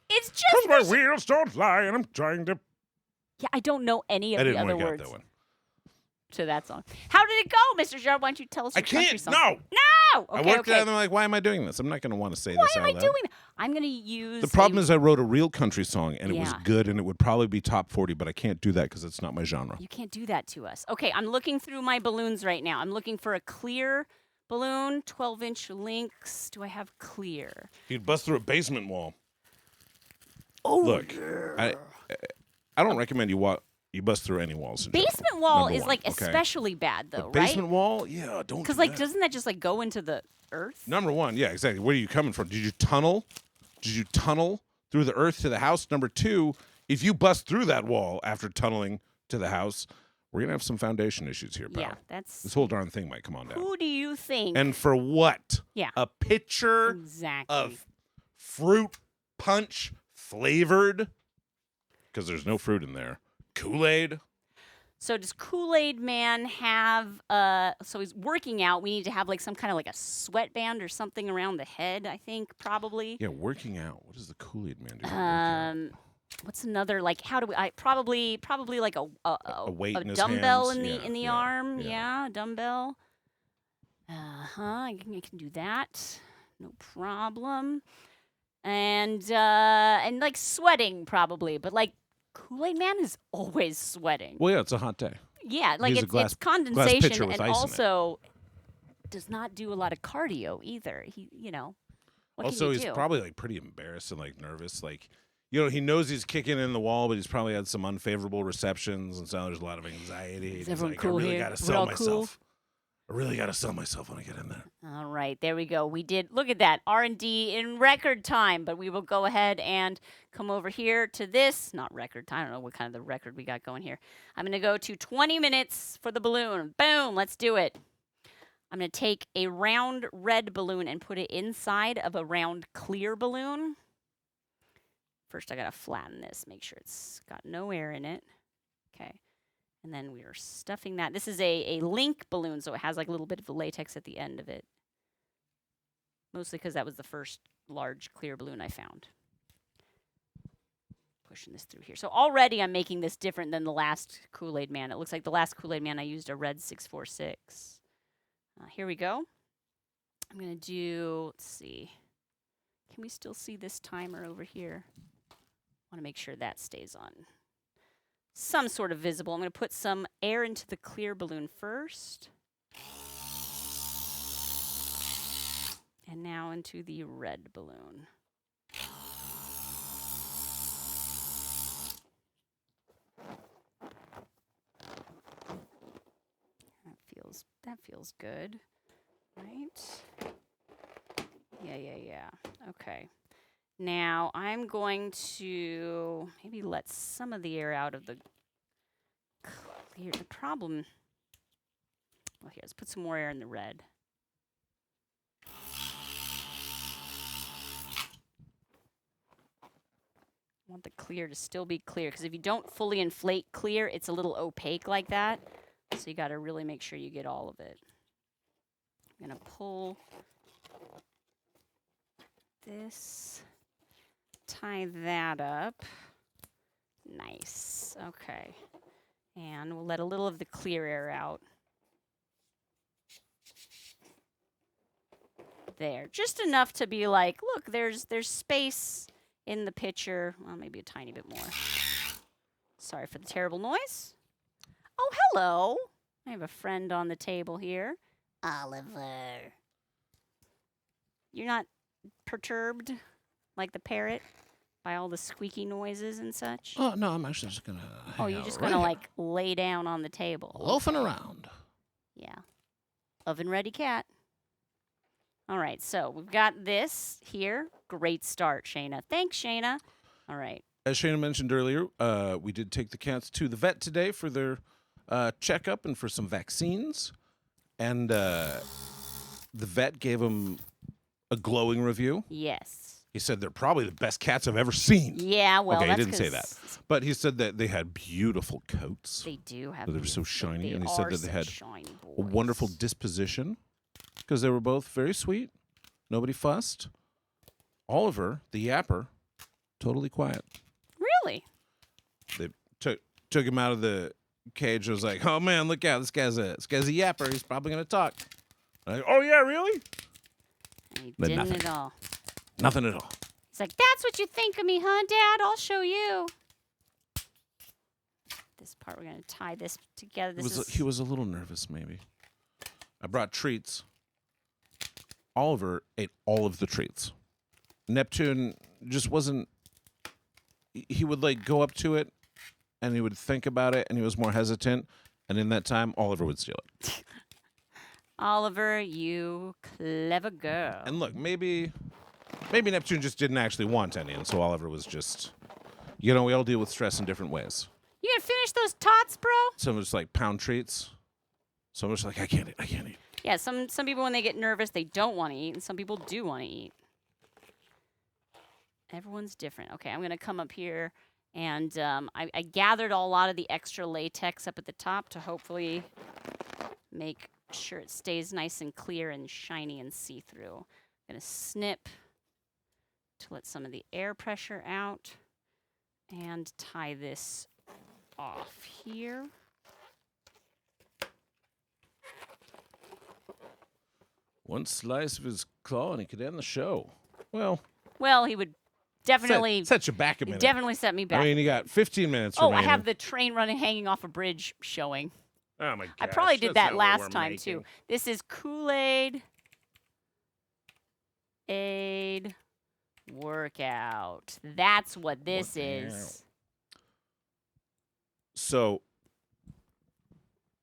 It's just my wheels don't lie and I'm trying to... Yeah, I don't know any of I the didn't other work out words that one. to that song. How did it go, Mr. Sharp? Why don't you tell us your country song? No! No! Okay, I worked okay. it out and I'm like, why am I doing this? I'm not going to want to say Why this am out I loud. doing that? I'm going to use... The problem is I wrote a real country song and it was Yeah. good and it would probably be top 40, but I can't do that because it's not my genre. You can't do that to us. Okay, I'm looking through my balloons right now. I'm looking for a clear balloon, 12-inch links. Do I have clear? You'd bust through a basement wall. Oh, Look, I don't recommend you bust through any walls. in general. basement wall Number is one, okay? especially bad The though, basement right? wall, yeah, don't. Because do that. doesn't that just go into the earth? Number one, yeah, exactly. Where are you coming from? Did you tunnel? Did you tunnel through the earth to the house? Number two, if you bust through that wall after tunneling to the house, We're gonna have some foundation issues here, pal. Yeah, that's. This whole darn thing might come on down. Who do you think? And for what? Yeah. A pitcher Exactly. of fruit punch flavored, because there's no fruit in there, Kool-Aid. So does Kool-Aid Man have, so he's working out. We need to have like some kind of like a sweatband or something around the head, I think, probably. Yeah, working out. What does the Kool-Aid Man do? What's another, like, how do we, probably like a weight in his dumbbell hands. in the Yeah, arm. yeah. Yeah, dumbbell. I can do that. No problem. And like sweating probably, but like Kool-Aid Man is always sweating. Well, yeah, it's a hot day. Yeah, like He's a it's condensation pitcher with and ice in it. also does not do a lot of cardio either. He, what Also, can you he's do? probably like pretty embarrassed and like nervous. Like, you know, he knows he's kicking in the wall, but he's probably had some unfavorable receptions, and so there's a lot of anxiety. Is He's everyone like, cool I really here? gotta We're sell all myself. cool? I really gotta sell myself when I get in there. All right, there we go. We did, look at that, R&D in record time, but we will go ahead and come over here to this, not record time, I don't know what kind of the record we got going here. I'm going to go to 20 minutes for the balloon. Boom, let's do it. I'm going to take a round red balloon and put it inside of a round clear balloon. First, I got to flatten this, make sure it's got no air in it. Okay. And then we are stuffing that. This is a link balloon, so it has like a little bit of the latex at the end of it. Mostly because that was the first large clear balloon I found. Pushing this through here. So already I'm making this different than the last Kool-Aid Man. It looks like the last Kool-Aid Man I used a red 646. Here we go. I'm going to do, let's see. Can we still see this timer over here? I want to make sure that stays on. Some sort of visible. I'm going to put some air into the clear balloon first. And now into the red balloon. That feels good, right? Yeah. Okay. Now I'm going to maybe let some of the air out of the clear. The problem. Well, here, let's put some more air in the red. I want the clear to still be clear, because if you don't fully inflate clear, it's a little opaque like that. So you got to really make sure you get all of it. I'm going to pull this, tie that up. Nice. Okay. And we'll let a little of the clear air out. There. Just enough to be like, look, there's space in the pitcher. Well, maybe a tiny bit more. Sorry for the terrible noise. Oh, hello. I have a friend on the table here. Oliver. You're not perturbed like the parrot by all the squeaky noises and such? Oh, no, I'm actually just going to Oh, you're just going to, like, lay down on the table. Loafing around. Yeah. Oven-ready cat. All right, so we've got this here. Great start, Shayna. Thanks, Shayna. All right. As Shayna mentioned earlier, we did take the cats to the vet today for their checkup and for some vaccines. And the vet gave them a glowing review. Yes. He said they're probably the best cats I've ever seen. Yeah, well, okay, that's he didn't say that. But he said that they had beautiful coats. They do have. They were so shiny. They And he said are that they such had shiny a boys. wonderful disposition because they were both very sweet. Nobody fussed. Oliver, the yapper, totally quiet. Really? They took him out of the cage. I was like, oh man, look out! This guy's a yapper. He's probably gonna talk. I'm like, oh yeah, really? And he But didn't nothing. at all. Nothing at all. He's like, that's what you think of me, huh, Dad? I'll show you. This part, we're gonna tie this together. He was a little nervous, maybe. I brought treats. Oliver ate all of the treats. Neptune just wasn't. He would like go up to it, and he would think about it, and he was more hesitant. And in that time, Oliver would steal it. Oliver, you clever girl. And look, maybe Neptune just didn't actually want any, and so Oliver was just, we all deal with stress in different ways. You gonna finish finish those tots, bro? Some just like pound treats. Some just like, I can't eat. Yeah, some people, when they get nervous, they don't want to eat, and some people do want to eat. Everyone's different. Okay, I'm going to come up here, and I gathered a lot of the extra latex up at the top to hopefully make sure it stays nice and clear and shiny and see-through. I'm going to snip to let some of the air pressure out and tie this off here. One slice of his claw and he could end the show. Well, he would definitely set you back a minute. Definitely set me back. I mean, you got 15 minutes Oh, remaining. I have the train hanging off a bridge showing. Oh my gosh. I probably did that's that not what we're last time too. making. This is Kool-Aid workout. That's what this is. So,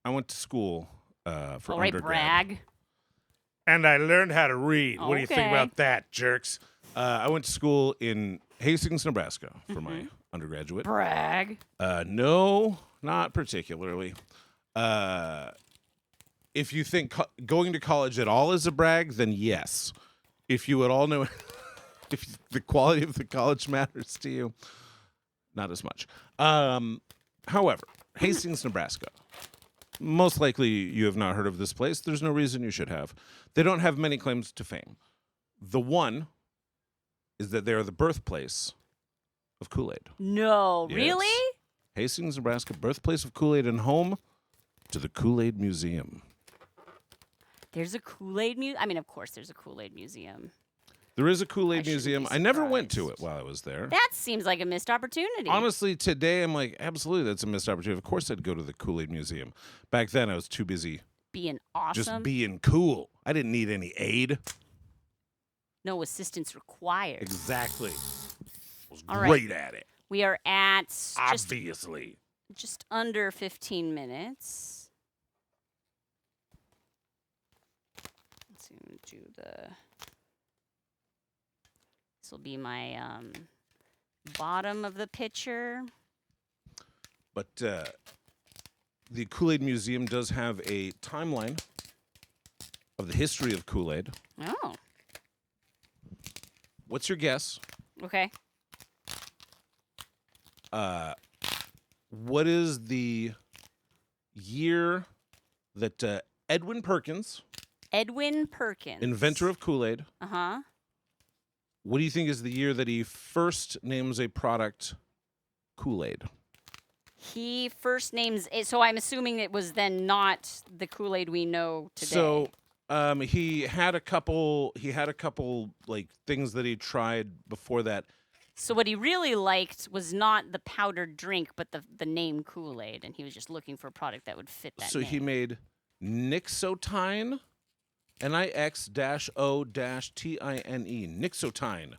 I went to school for All right, undergrad. brag. And I learned how to read. What do you think Okay. about that, jerks? I went to school in Hastings, Nebraska for my undergraduate. Brag. No, not particularly. If you think going to college at all is a brag, then yes. If you at all know if the quality of the college matters to you, not as much. However, Hastings, Nebraska. Most likely you have not heard of this place. There's no reason you should have. They don't have many claims to fame. The one is that they are the birthplace of Kool-Aid. No, Yes. really? Hastings, Nebraska, birthplace of Kool-Aid and home to the Kool-Aid Museum. There's a Kool-Aid museum. I mean, of course, there's a Kool-Aid museum. There is a Kool-Aid I shouldn't Museum. be I never went to it surprised. while I was there. That seems like a missed opportunity. Honestly, today I'm like, absolutely, that's a missed opportunity. Of course I'd go to the Kool-Aid Museum. Back then I was too busy Being awesome. just being cool. I didn't need any aid. No assistance required. Exactly. I was All right. great at it. We are at Obviously. just under 15 minutes. Let's do the. This will be my bottom of the pitcher. But the Kool-Aid Museum does have a timeline of the history of Kool-Aid. Oh, What's your guess? okay. What is the year that Edwin Perkins, Edwin Perkins, inventor of Kool-Aid, Uh-huh. what do you think is the year that he first names a product Kool-Aid? He first names it, so I'm assuming it was then not the Kool-Aid we know today. So he had a couple like things that he tried before that. So what he really liked was not the powdered drink, but the name Kool-Aid, and he was just looking for a product that would fit that So name. he made Nixotine, Nixo-tine. Nixotine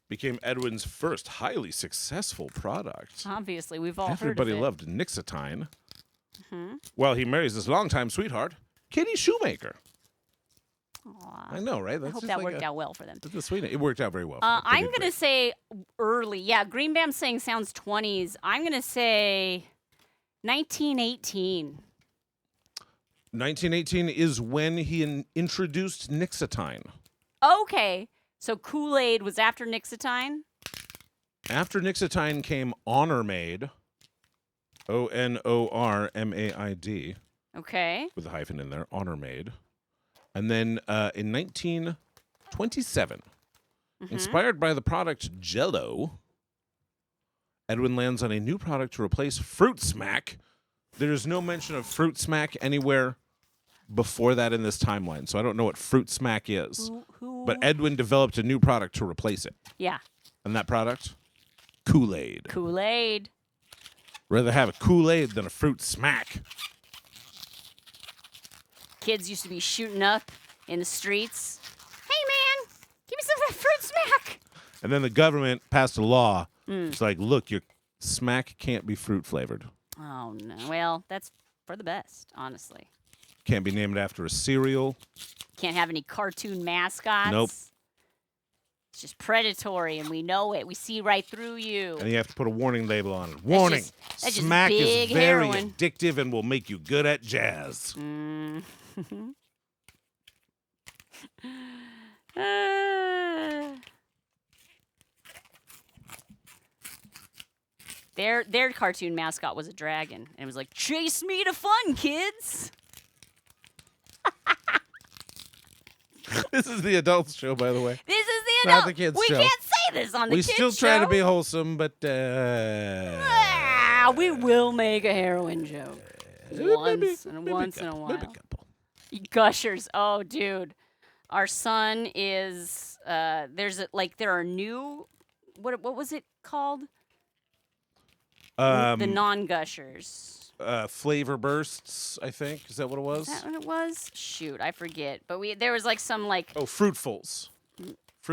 became Edwin's first highly successful product. Obviously, we've all Everybody heard of it. loved Nixotine. Mm-hmm. Well, he marries his longtime sweetheart, Katie Shoemaker. Aw. I know, right? I That's hope just that like worked out well for them. That's the sweet. It worked out very well. for them. They I'm did going to great. say early. Yeah, Green Bam saying sounds 20s. I'm going to say 1918. 1918 is when he introduced Nixotine. Okay. So Kool-Aid was after Nixotine? After Nixotine came Honor Maid, Onormaid, Okay. with a hyphen in there, Honor Maid. And then in 1927, inspired by the product Jell-O, Edwin lands on a new product to replace Fruit Smack. There's no mention of Fruit Smack anywhere before that in this timeline, so I don't know what Fruit Smack is. Who? But Edwin developed a new product to replace it. Yeah. And that product? Kool-Aid. Kool-Aid. Rather have a Kool-Aid than a Fruit Smack. Kids used to be shooting up in the streets. Hey, man, give me some of that fruit smack. And then the government passed a law. It's like, look, your smack can't be fruit flavored. Oh, no. Well, that's for the best, honestly. Can't be named after a cereal. Can't have any cartoon mascots. Nope. It's just predatory, and we know it. We see right through you. And you have to put a warning label on it. Warning. That's just Smack big is very heroin. addictive and will make you good at jazz. Their cartoon mascot was a dragon, and it was like, "Chase me to fun, kids." This is the adults show, by the way. This is the Not adult. the kids we show. can't say this on the We kids still show. try to be wholesome, but We will make a heroin joke once in a while. Maybe a couple. Gushers. Oh, dude. Our son is there are new what was it called? The non-gushers. Flavor bursts, I think. Is that what it was? Is that what it was? Shoot, I forget. But there was like some like Fruitfuls.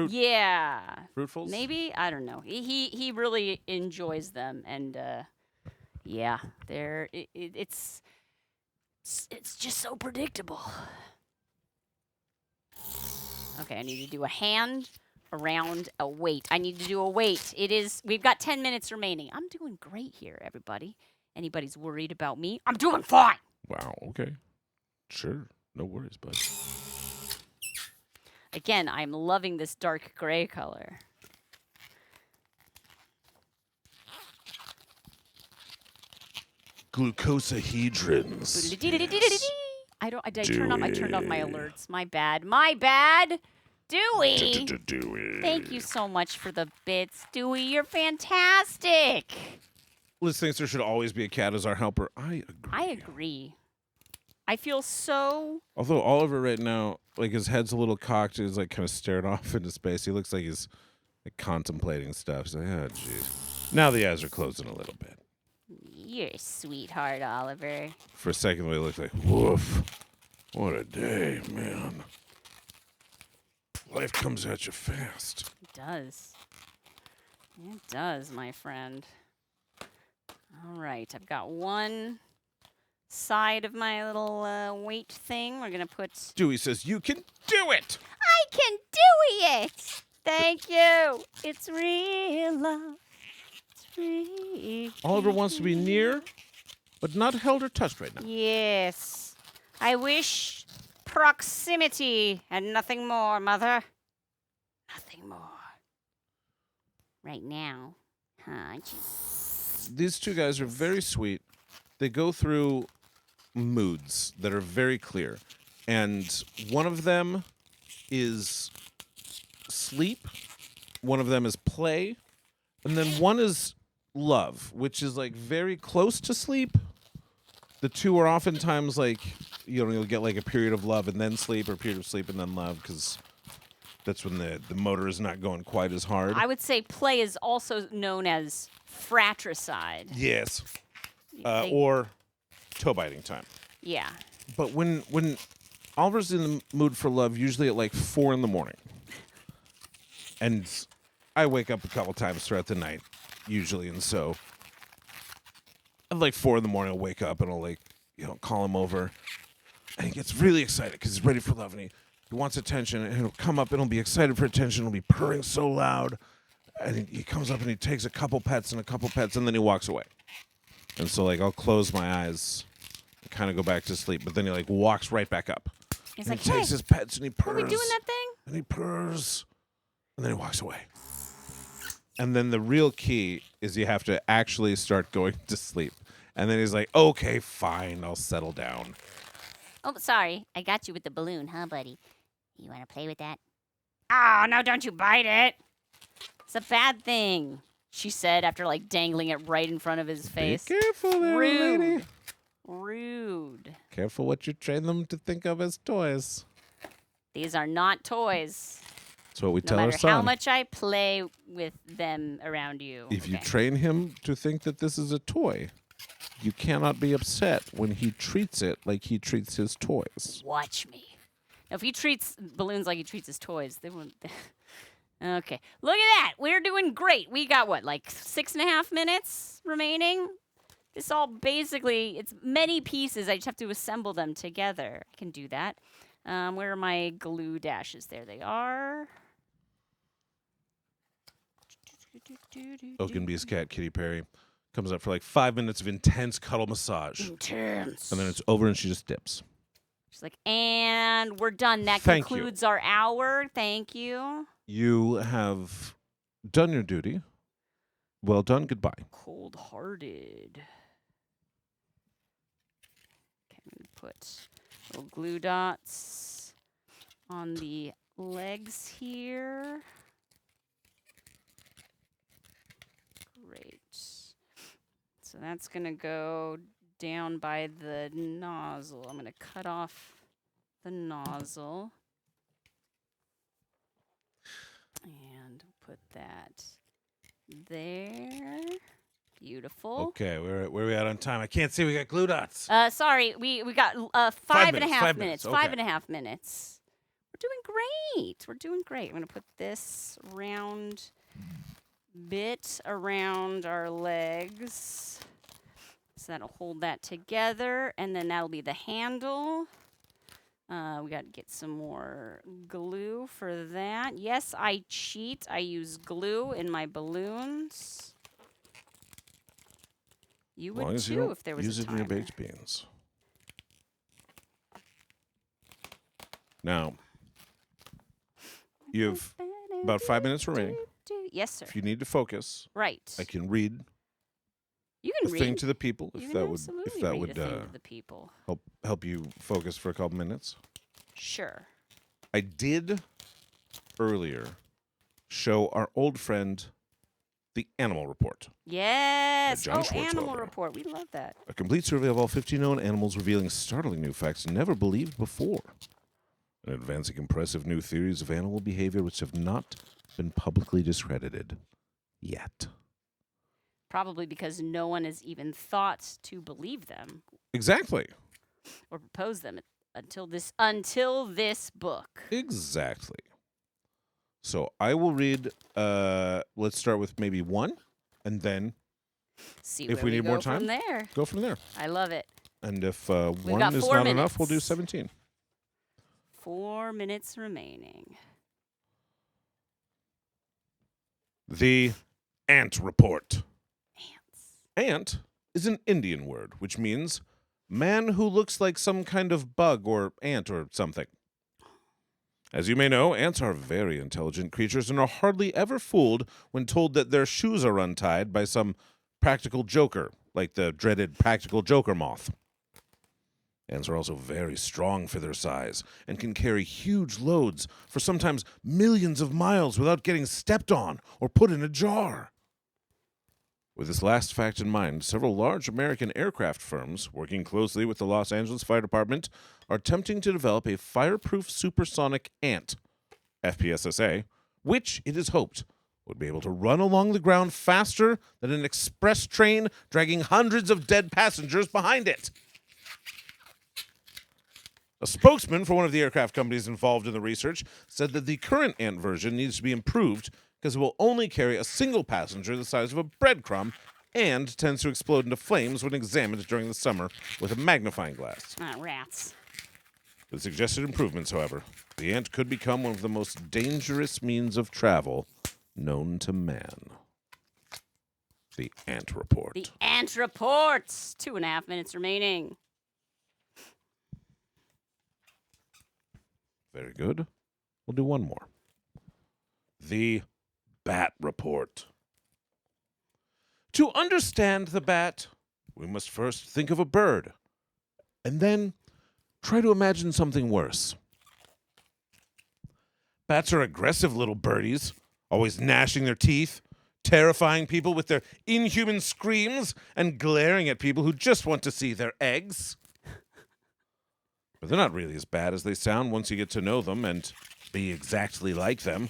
Yeah. Fruitfuls? Maybe, I don't know. He really enjoys them, and yeah, it's just so predictable. Okay, I need to do a hand around a weight. I need to do a weight. We've got 10 minutes remaining. I'm doing great here, everybody. Anybody's worried about me? I'm doing fine. Wow, okay. Sure. No worries, bud. Again, I'm loving this dark gray color. Glucosahedrons. I turned off my alerts. My bad. My bad. Dewey. Dewey. Thank you so much for the bits. Dewey, you're fantastic. Liz thinks there should always be a cat as our helper. I agree. I feel so... Although Oliver right now, like his head's a little cocked, he's like kind of staring off into space. He looks like he's like contemplating stuff. He's like, oh, jeez. Now the eyes are closing a little bit. You're a sweetheart, Oliver. For a second, he looked like, woof. What a day, man. Life comes at you fast. It does. It does, my friend. All right, I've got one side of my little weight thing. We're going to put... Dewey says, you can do it! I can do it! Thank you. It's real love. It's real. Oliver wants to be near, but not held or touched right now. Yes. I wish proximity and nothing more, Mother. Nothing more. Right now. Huh? These two guys are very sweet. They go through moods that are very clear. And one of them is sleep. One of them is play. And then one is love, which is like very close to sleep. The two are oftentimes like, you'll get like a period of love and then sleep, or a period of sleep and then love, because that's when the motor is not going quite as hard. I would say play is also known as fratricide. Yes. Or toe biting time. Yeah. But when Oliver's in the mood for love, usually at like 4 a.m. And I wake up a couple times throughout the night, usually, and so at like 4 a.m. I'll wake up and I'll like, call him over, and he gets really excited because he's ready for love, and he wants attention, and he'll come up and he'll be excited for attention. He'll be purring so loud, and he comes up and he takes a couple pets, and then he walks away. And so like I'll close my eyes and kind of go back to sleep, but then he like walks right back up. He's and like, he takes hey, his pets and he purrs. are we doing that thing? And he purrs, and then he walks away. And then the real key is you have to actually start going to sleep. And then he's like, okay, fine, I'll settle down. Oh, sorry. I got you with the balloon, huh, buddy? You want to play with that? Oh, no, don't you bite it. It's a bad thing, she said after, like, dangling it right in front of his face. Be careful there, Rude. lady. Rude. Careful what you train them to think of as toys. These are not toys. That's what we No tell our matter son. how much I play with them around you. If you Okay. train him to think that this is a toy, you cannot be upset when he treats it like he treats his toys. Watch me. Now, if he treats balloons like he treats his toys, they won't. Okay. Look at that. We're doing great. We got what, like 6.5 minutes remaining? This all basically, it's many pieces. I just have to assemble them together. I can do that. Where are my glue dashes? There they are. Oakenby's cat, Kitty Perry, comes up for like 5 minutes of intense cuddle massage. Intense. And then it's over and she just dips. She's like, and we're done. That Thank you. concludes our hour. Thank you. You have done your duty. Well done. Goodbye. Cold-hearted. Okay, I'm going to put little glue dots on the legs here. Great. So that's going to go down by the nozzle. I'm going to cut off the nozzle and put that there. Beautiful. Okay, where are we at on time? I can't see. We got glue dots. Sorry, we got 5 and a half 5 minutes. minutes. 5.5 minutes. We're doing great. We're doing great. I'm going to put this round bit around our legs. So that'll hold that together, and then that'll be the handle. We got to get some more glue for that. Yes, I cheat. I use glue in my balloons. You would too if there was use a it in your timer. baked beans. Now, you have about 5 minutes remaining. Yes, sir. If you need to focus, Right. I can read You a can thing read. to the people You if can that would absolutely read a thing to the people. help you focus for a couple minutes. Sure. I did earlier show our old friend the Animal Report. Yes. John Oh, Schwartzwelder. Animal Report. We love that. A complete survey of all 50 known animals revealing startling new facts never believed before. And advancing impressive new theories of animal behavior which have not been publicly discredited yet. Probably because no one has even thought to believe them Exactly. or propose them until this book. Exactly. So I will read, let's start with maybe one, and then See if where we need go more time, from there. go from there. I love it. And if got one is 4 not enough, we'll do minutes. 17. 4 minutes remaining. The Ant Report. Ants. Ant is an Indian word, which means man who looks like some kind of bug or ant or something. As you may know, ants are very intelligent creatures and are hardly ever fooled when told that their shoes are untied by some practical joker, like the dreaded practical joker moth. Ants are also very strong for their size and can carry huge loads for sometimes millions of miles without getting stepped on or put in a jar. With this last fact in mind, several large American aircraft firms, working closely with the Los Angeles Fire Department, are attempting to develop a fireproof supersonic ant, FPSSA, which, it is hoped, would be able to run along the ground faster than an express train dragging hundreds of dead passengers behind it. A spokesman for one of the aircraft companies involved in the research said that the current ant version needs to be improved because it will only carry a single passenger the size of a breadcrumb and tends to explode into flames when examined during the summer with a magnifying glass. Rats. With suggested improvements, however, the ant could become one of the most dangerous means of travel known to man. The Ant Report. The Ant Report. 2.5 minutes remaining. Very good. We'll do one more. The Bat Report. To understand the bat, we must first think of a bird, and then try to imagine something worse. Bats are aggressive little birdies, always gnashing their teeth, terrifying people with their inhuman screams, and glaring at people who just want to see their eggs. But they're not really as bad as they sound once you get to know them and be exactly like them.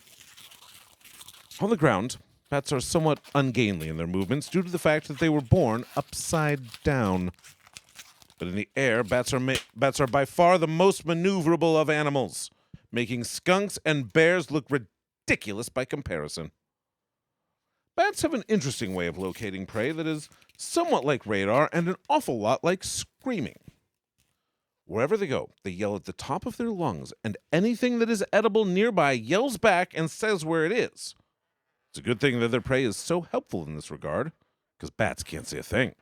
On the ground, bats are somewhat ungainly in their movements due to the fact that they were born upside down. But in the air, bats are by far the most maneuverable of animals, making skunks and bears look ridiculous by comparison. Bats have an interesting way of locating prey that is somewhat like radar and an awful lot like screaming. Wherever they go, they yell at the top of their lungs, and anything that is edible nearby yells back and says where it is. It's a good thing that their prey is so helpful in this regard, because bats can't see a thing.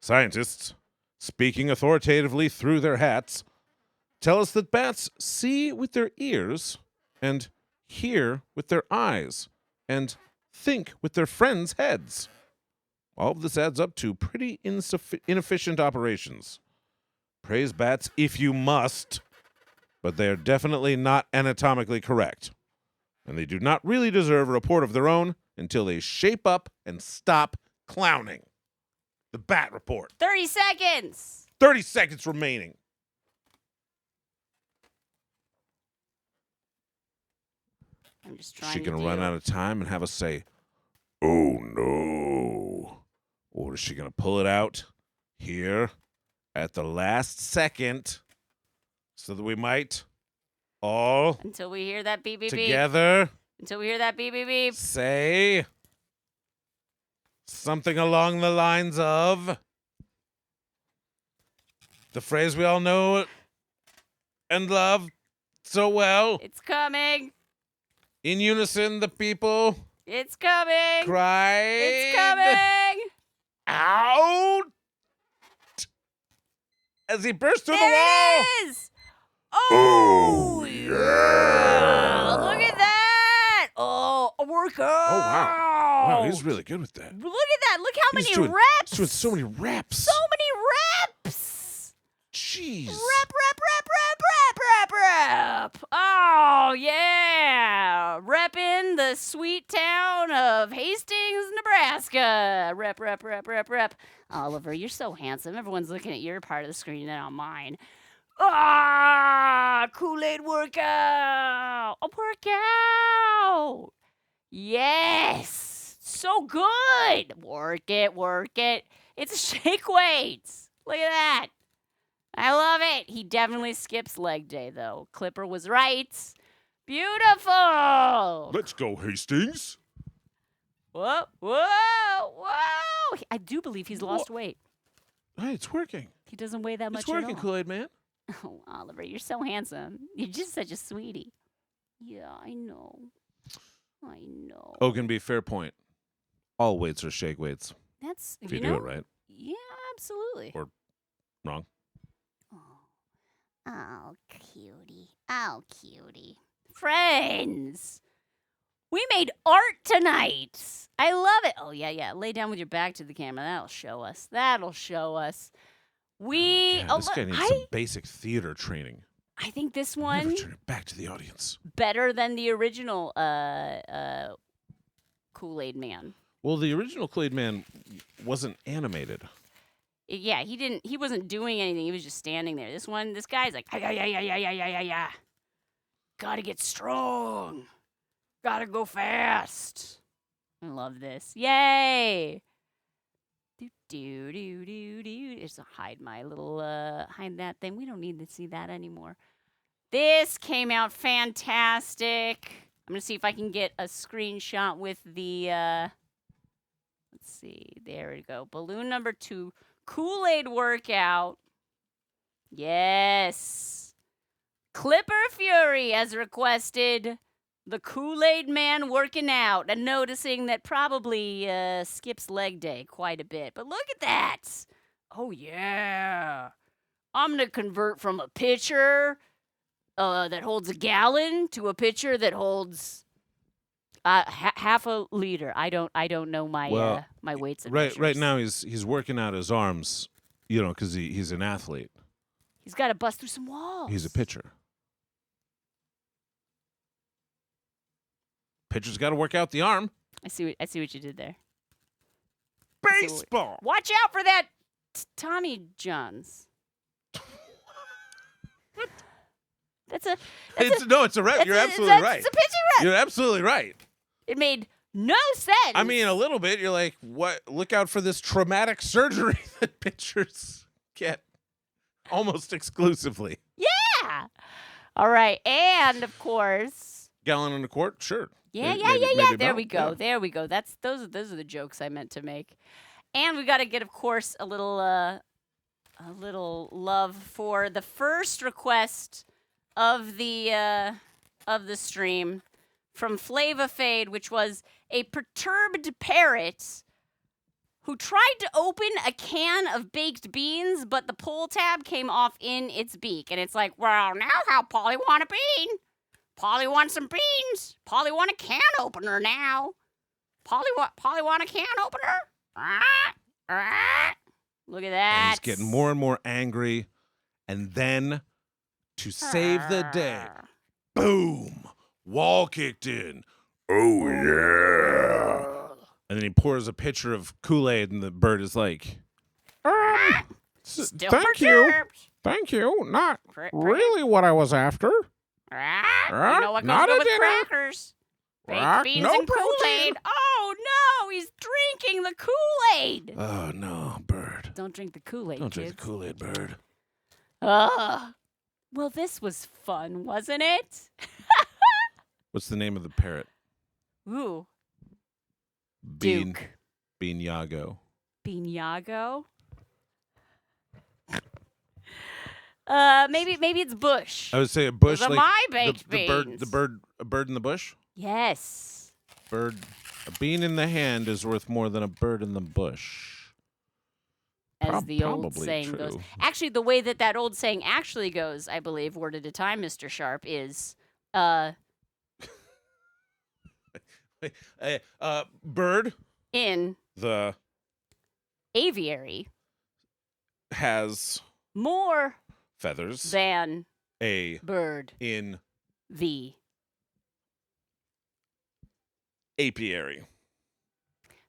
Scientists, speaking authoritatively through their hats, tell us that bats see with their ears and hear with their eyes and think with their friends' heads. All of this adds up to pretty inefficient operations. Praise bats if you must, but they are definitely not anatomically correct. And they do not really deserve a report of their own until they shape up and stop clowning. The Bat Report. 30 seconds. 30 seconds remaining. I'm just trying She to gonna do. run out of time and have us say, "Oh no," or is she gonna pull it out here at the last second, so that we might all Until we hear that beep, beep, beep. together Until we hear that beep, beep, beep. say something along the lines of the phrase we all know and love so well. It's coming. In unison, the people It's coming. cried, It's coming. out as he burst through the wall. There it is. Oh, yeah. Look at that. Oh, a workout. Oh, wow. Wow, he's really good with that. Look at that. Look how He's many doing- reps. He's doing so many reps. So many reps. Jeez. Rep. Oh, yeah. Repping the sweet town of Hastings, Nebraska. Rep. Oliver, you're so handsome. Everyone's looking at your part of the screen and on mine. Ah, Kool-Aid workout. A workout. Yes. So good. Work it. It's shake weights. Look at that. I love it. He definitely skips leg day, though. Clipper was right. Beautiful. Let's go, Hastings. Whoa. I do believe he's lost weight. Hey, it's working. He doesn't weigh that much It's working, at all. Kool-Aid Man. Oh, Oliver, you're so handsome. You're just such a sweetie. Yeah, I know. Oh, can be fair point. All weights are shake weights. That's, If you know, do it right. Yeah, absolutely. Or wrong. Oh, cutie. Friends, we made art tonight. I love it. Oh, yeah. Lay down with your back to the camera. That'll show us. We. Yeah, this guy needs I some basic theater training. think this Never one turn it back to the audience. better than the original Kool-Aid Man. Well, the original Kool-Aid Man wasn't animated. Yeah, he wasn't doing anything. He was just standing there. This guy's like, yeah. Gotta get strong. Gotta go fast. I love this. Yay. Do. Just hide my little, hide that thing. We don't need to see that anymore. This came out fantastic. I'm gonna see if I can get a screenshot with the, let's see. There we go. Balloon number 2. Kool-Aid workout. Yes. Clipper Fury has requested the Kool-Aid Man working out and noticing that probably skips leg day quite a bit. But look at that. Oh, yeah. I'm going to convert from a pitcher that holds a gallon to a pitcher that holds half a liter. I don't know my my weights and Right measures. now he's working out his arms, because he's an athlete. He's got to bust through some walls. He's a pitcher. Pitcher's got to work out the arm. I see what you did there. Baseball. Watch out for that Tommy Johns. That's a It's a rep. You're absolutely right. It's a pitching rep. You're absolutely right. It made no sense. I mean, a little bit. You're like, what? Look out for this traumatic surgery that pitchers get almost exclusively. Yeah. All right, and of course. Gallon and a quart, sure. Yeah. Maybe There about, we go. yeah. There we go. Those are the jokes I meant to make. And we got to get, of course, a little love for the first request of the stream from Flava Fade, which was a perturbed parrot who tried to open a can of baked beans, but the pull tab came off in its beak. And it's like, well, now how Polly want a bean? Polly wants some beans. Polly want a can opener now. Polly want a can opener? Look at that. And he's getting more and more angry. And then, to save the day, boom, wall kicked in. Oh, yeah. And then he pours a pitcher of Kool-Aid, and the bird is like, Still thank you. perturbed. Thank you. Not Pretty. really what I was after. You know what goes Not good a with dinner. crackers? Baked Rock, beans no and Kool-Aid. protein. Oh, no, he's drinking the Kool-Aid. Oh, no, bird. Don't drink the Kool-Aid, Don't drink kids. the Kool-Aid, bird. Well, this was fun, wasn't it? What's the name of the parrot? Ooh, Bean. Duke. Bean Yago. Bean Yago. Maybe it's Bush. I would say a bush. Those are like my baked the bird. beans. The bird. A bird in the bush. Yes. Bird. A bean in the hand is worth more than a bird in the bush. As the old Probably saying goes. true. Actually, the way that old saying actually goes, I believe, word at a time, Mr. Sharp, is Bird. in The aviary has more feathers. than A bird in the apiary.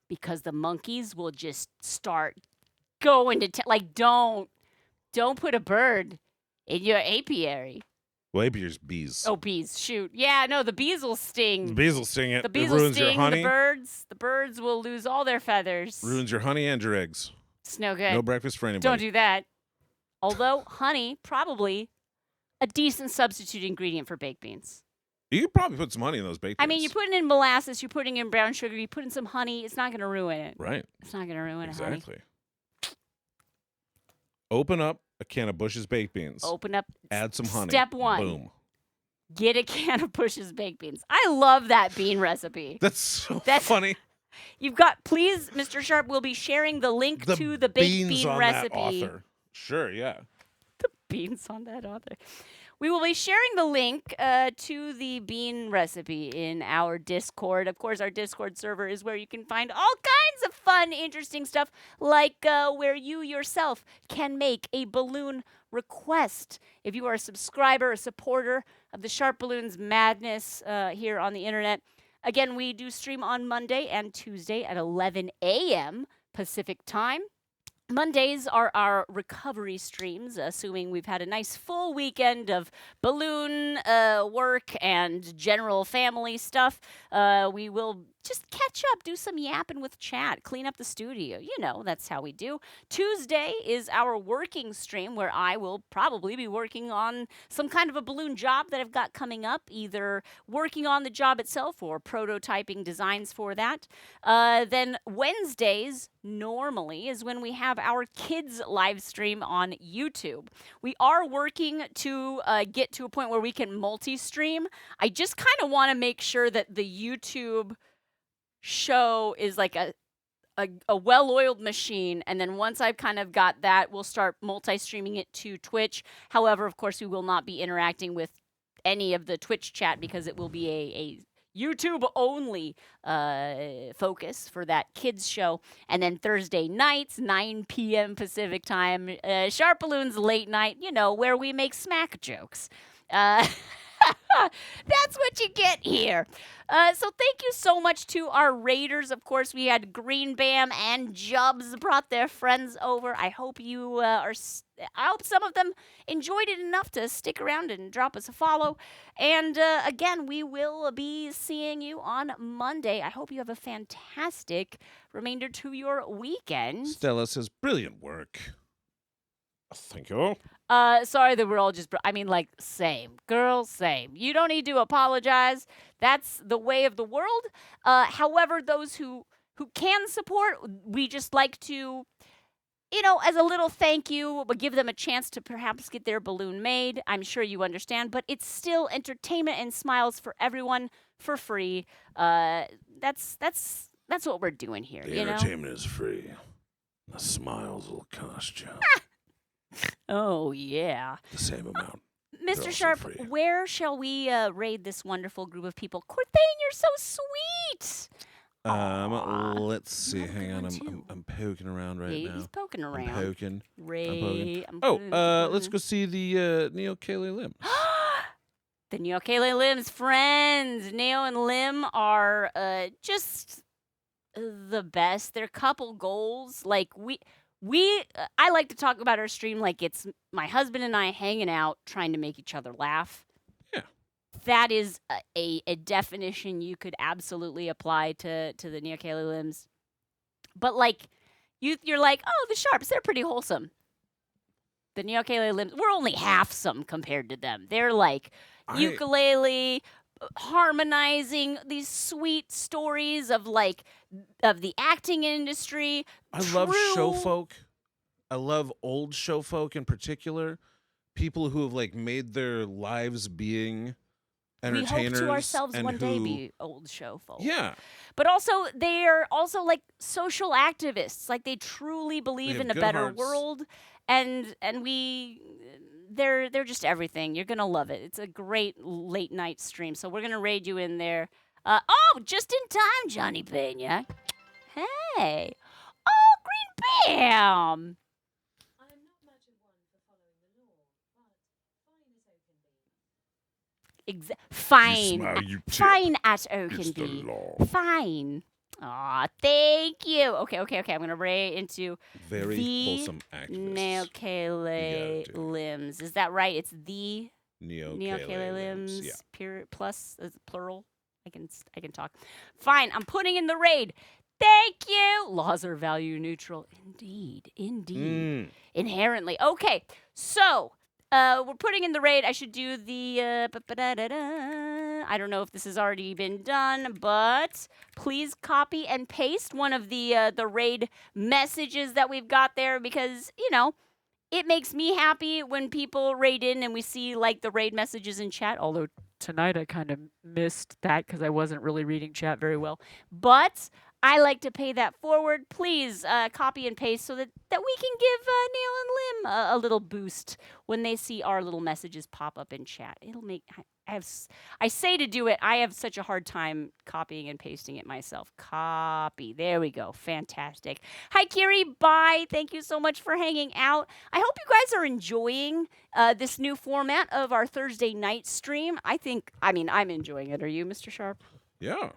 because the monkeys will just start going to like don't put a bird in your apiary. Well, apiary's bees. Oh, bees! Shoot, yeah, no, the bees will sting. The bees will sting it. The bees it will ruins sting your honey. the birds will lose all their feathers. Ruins your honey and your eggs. It's no good. No breakfast for anybody. Don't do that. Although honey, probably a decent substitute ingredient for baked beans. You could probably put some honey in those baked beans. I mean, you're putting in molasses, you're putting in brown sugar, you put in some honey. It's not going to ruin it. Right. It's not going to ruin it, honey. Exactly. Open up a can of Bush's baked beans. Open up. Add some honey. Step one. Boom. Get a can of Bush's baked beans. I love that bean recipe. That's so That's- funny. You've got, please, Mr. Sharp, we'll be sharing the link to the baked beans bean on recipe. That author. Sure, yeah. The beans on that author. We will be sharing the link to the bean recipe in our Discord. Of course, our Discord server is where you can find all kinds of fun, interesting stuff, like where you yourself can make a balloon request. If you are a subscriber, a supporter of the SharpBalloons madness here on the internet. Again, we do stream on Monday and Tuesday at 11 a.m. Pacific time. Mondays are our recovery streams, assuming we've had a nice full weekend of balloon work and general family stuff. We will just catch up, do some yapping with chat, clean up the studio. You know, that's how we do. Tuesday is our working stream where I will probably be working on some kind of a balloon job that I've got coming up, either working on the job itself or prototyping designs for that. Then Wednesdays normally is when we have our kids live stream on YouTube. We are working to get to a point where we can multi-stream. I just kind of want to make sure that the YouTube show is like a well-oiled machine, and then once I've kind of got that, we'll start multi-streaming it to Twitch. However, of course, we will not be interacting with any of the Twitch chat because it will be a YouTube-only focus for that kids show. And then Thursday nights, 9 p.m. Pacific time, SharpBalloons late night, you know, where we make smack jokes. That's what you get here. So thank you so much to our raiders. Of course, we had Green Bam and Jubs brought their friends over. I hope you I hope some of them enjoyed it enough to stick around and drop us a follow. And again, we will be seeing you on Monday. I hope you have a fantastic remainder to your weekend. Stella says, brilliant work. Thank you. Sorry that we're all just, like, same. Girl, same. You don't need to apologize. That's the way of the world. However, those who can support, we just like to, you know, as a little thank you, but give them a chance to perhaps get their balloon made. I'm sure you understand, but it's still entertainment and smiles for everyone for free. That's what we're doing here. The you know? entertainment is free. The smiles will cost you Oh yeah. the same amount. Mr. also Sharp, free. where shall we raid this wonderful group of people? Corthane, you're so sweet. Aw, Let's see. have a Hang good on, one, too. I'm poking around right Yeah, now. he's poking I'm around. poking. Raid. Let's go see the Neo Kaylee Lim. The Neo Kaylee Lim's friends. Neo and Lim are just the best. They're couple goals. Like I like to talk about our stream like it's my husband and I hanging out trying to make each other laugh. Yeah. That is a definition you could absolutely apply to the Neo Kaylee Lims. But like you're like, oh, the Sharps, they're pretty wholesome. The Neo Kaylee Lims, we're only half some compared to them. They're like ukulele, harmonizing these sweet stories of the acting industry. I love show folk. I love old show folk in particular. People who have like made their lives being entertainers. We hope to ourselves and one day who- be old show folk. Yeah. But also they're also like social activists. Like they truly believe have in a good better hearts. world. And they're just everything. You're gonna love it. It's a great late night stream. So we're gonna raid you in there. Just in time, Johnny Pena. Hey. Oh, Green Bam. Fine. Fine as O can be. Fine. Aw, thank you. Okay. I'm gonna raid into Very the wholesome activists. Neo Kaylee do. Lims. Is that right? It's the Neo Kaylee Lims. Yeah. Period plus is it plural. I can talk. Fine. I'm putting in the raid. Thank you. Laws are value neutral. Indeed. Inherently. Okay. So we're putting in the raid. I should do the. I don't know if this has already been done, but please copy and paste one of the raid messages that we've got there because it makes me happy when people raid in and we see like the raid messages in chat. Although tonight I kind of missed that because I wasn't really reading chat very well, but I like to pay that forward. Please copy and paste so that we can give Neil and Lim a little boost when they see our little messages pop up in chat. It'll make I say to do it. I have such a hard time copying and pasting it myself. Copy. There we go. Fantastic. Hi, Kiri. Bye. Thank you so much for hanging out. I hope you guys are enjoying this new format of our Thursday night stream. I'm enjoying it. Are you, Mr. Sharp? Yeah.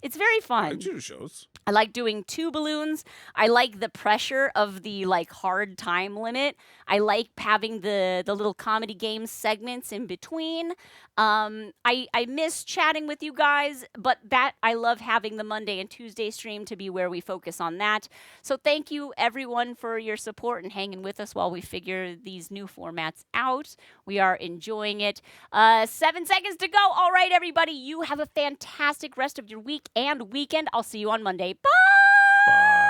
It's very fun. I do shows. I like doing 2 balloons. I like the pressure of the hard time limit. I like having the little comedy game segments in between. I miss chatting with you guys, but I love having the Monday and Tuesday stream to be where we focus on that. So thank you everyone for your support and hanging with us while we figure these new formats out. We are enjoying it. 7 seconds to go. All right, everybody, you have a fantastic rest of your week and weekend. I'll see you on Monday. Bye!